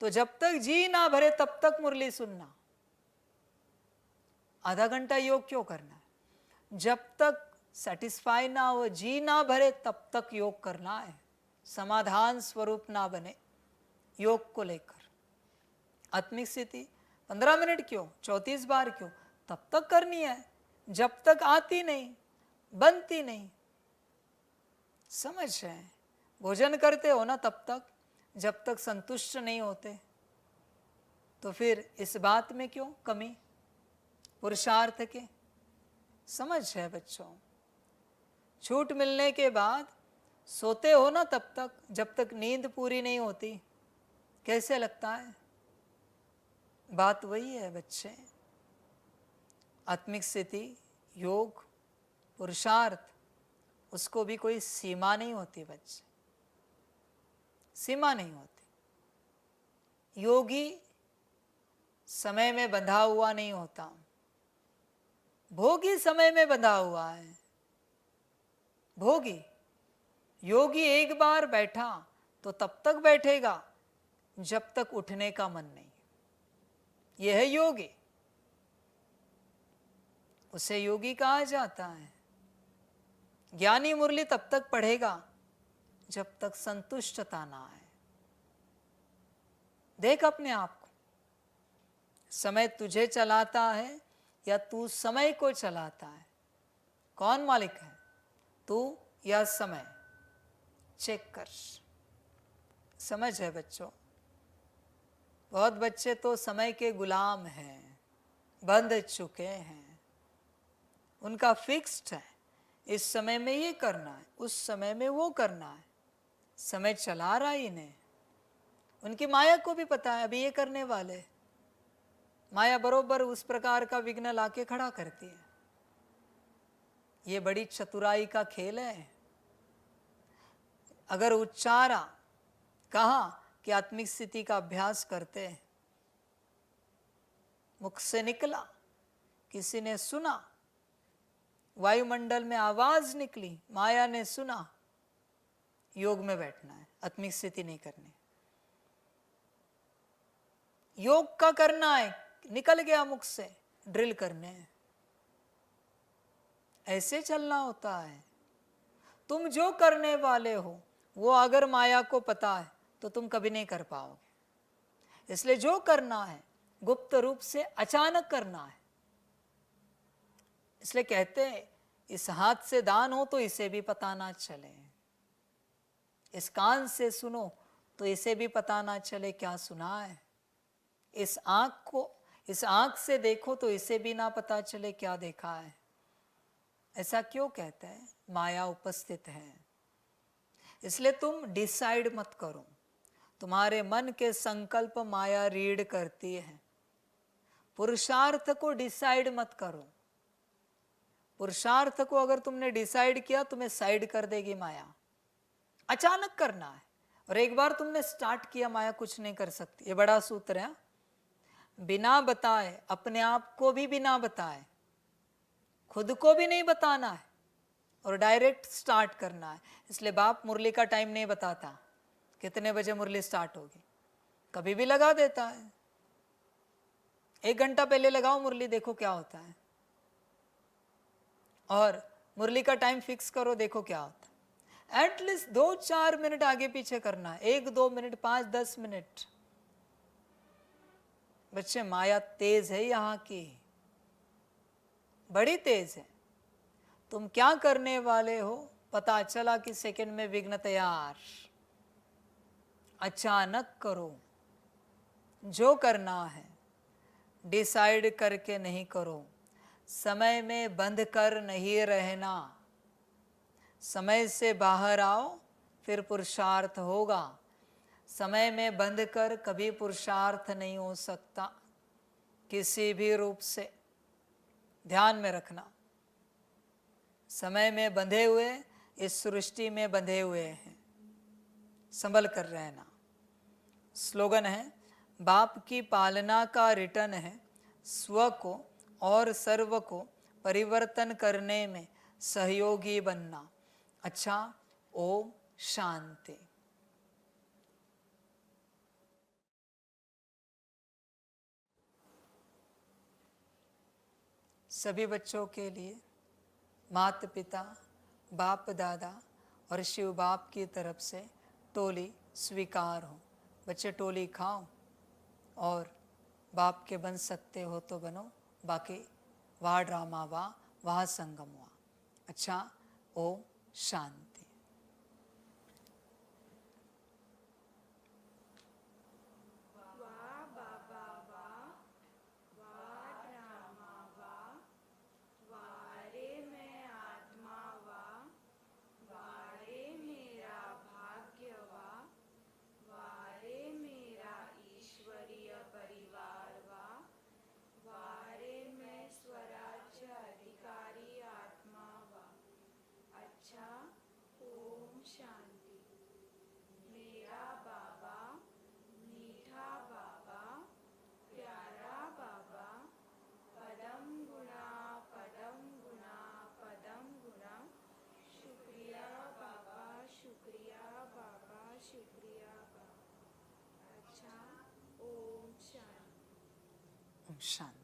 तो जब तक जी ना भरे तब तक मुरली सुनना। आधा घंटा योग क्यों करना है? जब तक सेटिस्फाई ना हो, जी ना भरे, तब तक योग करना है। समाधान स्वरूप ना बने योग को लेकर। आत्मिक स्थिति 15 मिनट क्यों, 34 बार क्यों, तब तक करनी है जब तक आती नहीं, बनती नहीं। समझ है? भोजन करते हो ना तब तक, जब तक संतुष्ट नहीं होते, तो फिर इस बात में क्यों कमी पुरुषार्थ के? समझ है बच्चों? छूट मिलने के बाद सोते हो ना तब तक, जब तक नींद पूरी नहीं होती, कैसे लगता है? बात वही है बच्चे। आत्मिक स्थिति, योग, पुरुषार्थ, उसको भी कोई सीमा नहीं होती बच्चे, सीमा नहीं होती। योगी समय में बंधा हुआ नहीं होता, भोगी समय में बंधा हुआ है। भोगी, योगी एक बार बैठा तो तब तक बैठेगा जब तक उठने का मन नहीं। यह है योगी, उसे योगी कहा जाता है। ज्ञानी मुरली तब तक पढ़ेगा जब तक संतुष्टता ना आए। देख अपने आप को, समय तुझे चलाता है या तू समय को चलाता है? कौन मालिक है, तू या समय? चेक कर। समझ है बच्चों? बहुत बच्चे तो समय के गुलाम हैं, बंध चुके हैं। उनका फिक्स्ड है, इस समय में ये करना है, उस समय में वो करना है। समय चला रहा ही नहीं। उनकी माया को भी पता है अभी ये करने वाले। माया बरोबर उस प्रकार का विघ्न लाके खड़ा करती है। ये बड़ी चतुराई का खेल है। अगर उच्चारा कहा कि आत्मिक स्थिति का अभ्यास करते हैं, मुख से निकला, किसी ने सुना, वायुमंडल में आवाज निकली, माया ने सुना, योग में बैठना है, आत्मिक स्थिति नहीं करनी। योग का करना है, निकल गया मुख से, ड्रिल करने हैं। ऐसे चलना होता है। तुम जो करने वाले हो वो अगर माया को पता है तो तुम कभी नहीं कर पाओगे। इसलिए जो करना है गुप्त रूप से अचानक करना है। इसलिए कहते हैं इस हाथ से दान हो तो इसे भी पता ना चले, इस कान से सुनो तो इसे भी पता ना चले क्या सुना है, इस आंख से देखो तो इसे भी ना पता चले क्या देखा है। ऐसा क्यों कहते हैं? माया उपस्थित है। इसलिए तुम डिसाइड मत करो। तुम्हारे मन के संकल्प माया रीड करती है। पुरुषार्थ को डिसाइड मत करो। पुरुषार्थ को अगर तुमने डिसाइड किया तुम्हें साइड कर देगी माया। अचानक करना है, और एक बार तुमने स्टार्ट किया माया कुछ नहीं कर सकती। ये बड़ा सूत्र है। बिना बताए, अपने आप को भी बिना बताए, खुद को भी नहीं बताना है और डायरेक्ट स्टार्ट करना है। इसलिए बाप मुरली का टाइम नहीं बताता, कितने बजे मुरली स्टार्ट होगी, कभी भी लगा देता है। 1 घंटा पहले लगाओ मुरली, देखो क्या होता है। और मुरली का टाइम फिक्स करो, देखो क्या होता है। एटलीस्ट 2-4 मिनट आगे पीछे करना है, 1-2 मिनट, 5-10 मिनट। बच्चे माया तेज है यहाँ की, बड़ी तेज है। तुम क्या करने वाले हो पता चला कि सेकंड में विघ्न तैयार। अचानक करो, जो करना है डिसाइड करके नहीं करो। समय में बंध कर नहीं रहना। समय से बाहर आओ फिर पुरुषार्थ होगा। समय में बंध कर कभी पुरुषार्थ नहीं हो सकता किसी भी रूप से। ध्यान में रखना। समय में बंधे हुए, इस सृष्टि में बंधे हुए हैं, संभल कर रहना। स्लोगन है, बाप की पालना का रिटर्न है, स्व को और सर्व को परिवर्तन करने में सहयोगी बनना। अच्छा, ओम शांति। सभी बच्चों के लिए माता पिता, बाप दादा और शिव बाप की तरफ से टोली स्वीकार हो। बच्चे टोली खाओ और बाप के बन सकते हो तो बनो, बाकी वाह ड्रामा वाह, वाह संगम वाह। अच्छा, ओम शांति। शांति।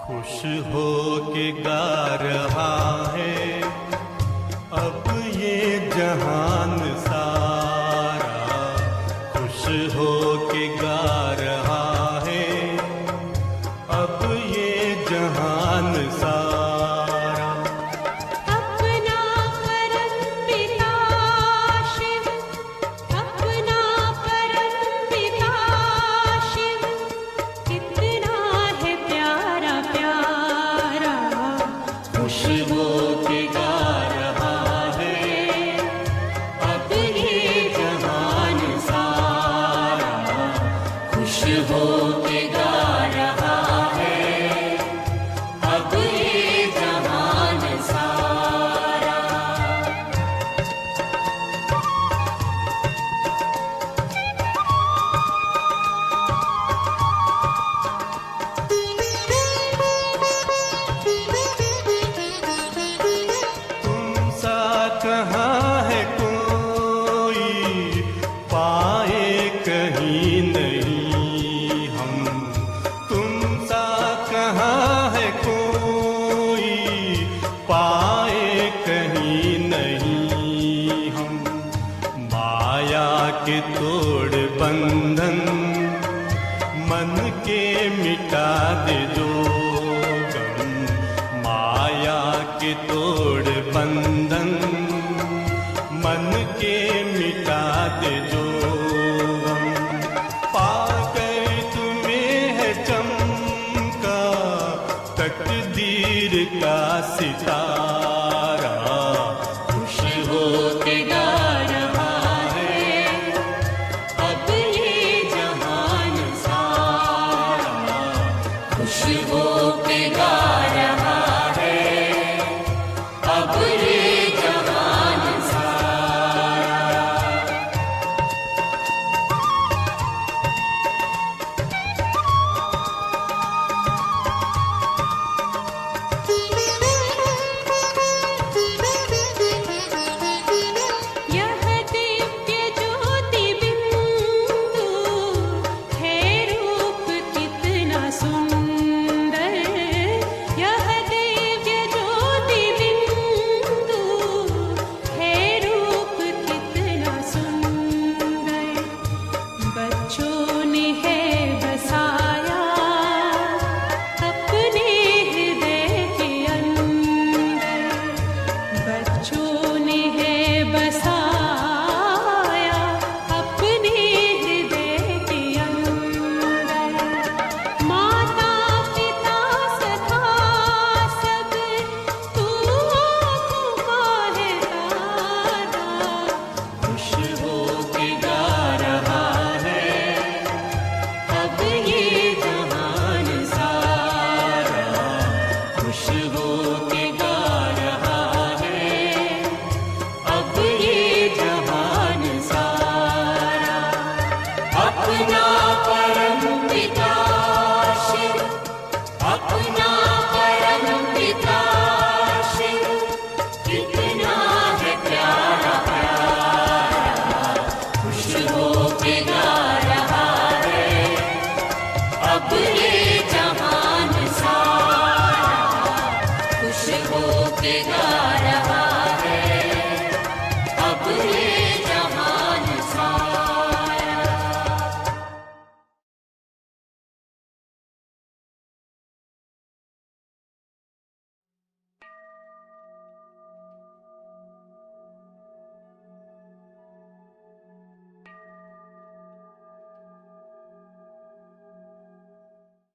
खुश हो के गा रहा है अब ये जहान सारा, खुश हो के गा रहा है अब ये जहान सारा। अपना परम पिता शिव, अपना परम पिता शिव, कितना है प्यारा प्यारा। खुश हो के गा रहा है अब ये जहान सारा, खुश हो के गा रहा है अब ये जहान सारा। तुम सा कहाँ है कोई पाए कहीं नहीं हम, तुम सा कहाँ है कोई पाए कहीं नहीं हम। माया के तोड़ बंधन मन के मिटा दे जो गम, माया के तोड़ बंधन मन के मिटा दे जो गम। पाकर तुम्हें है चमका तकदीर का सितारा, खुश हो के गा रहा है अब ये जहान सारा, खुश हो के गा रहा है अब ये जहान सारा। यह दिव्य ज्योति बिंदु है रूप कितना सुंदर। ये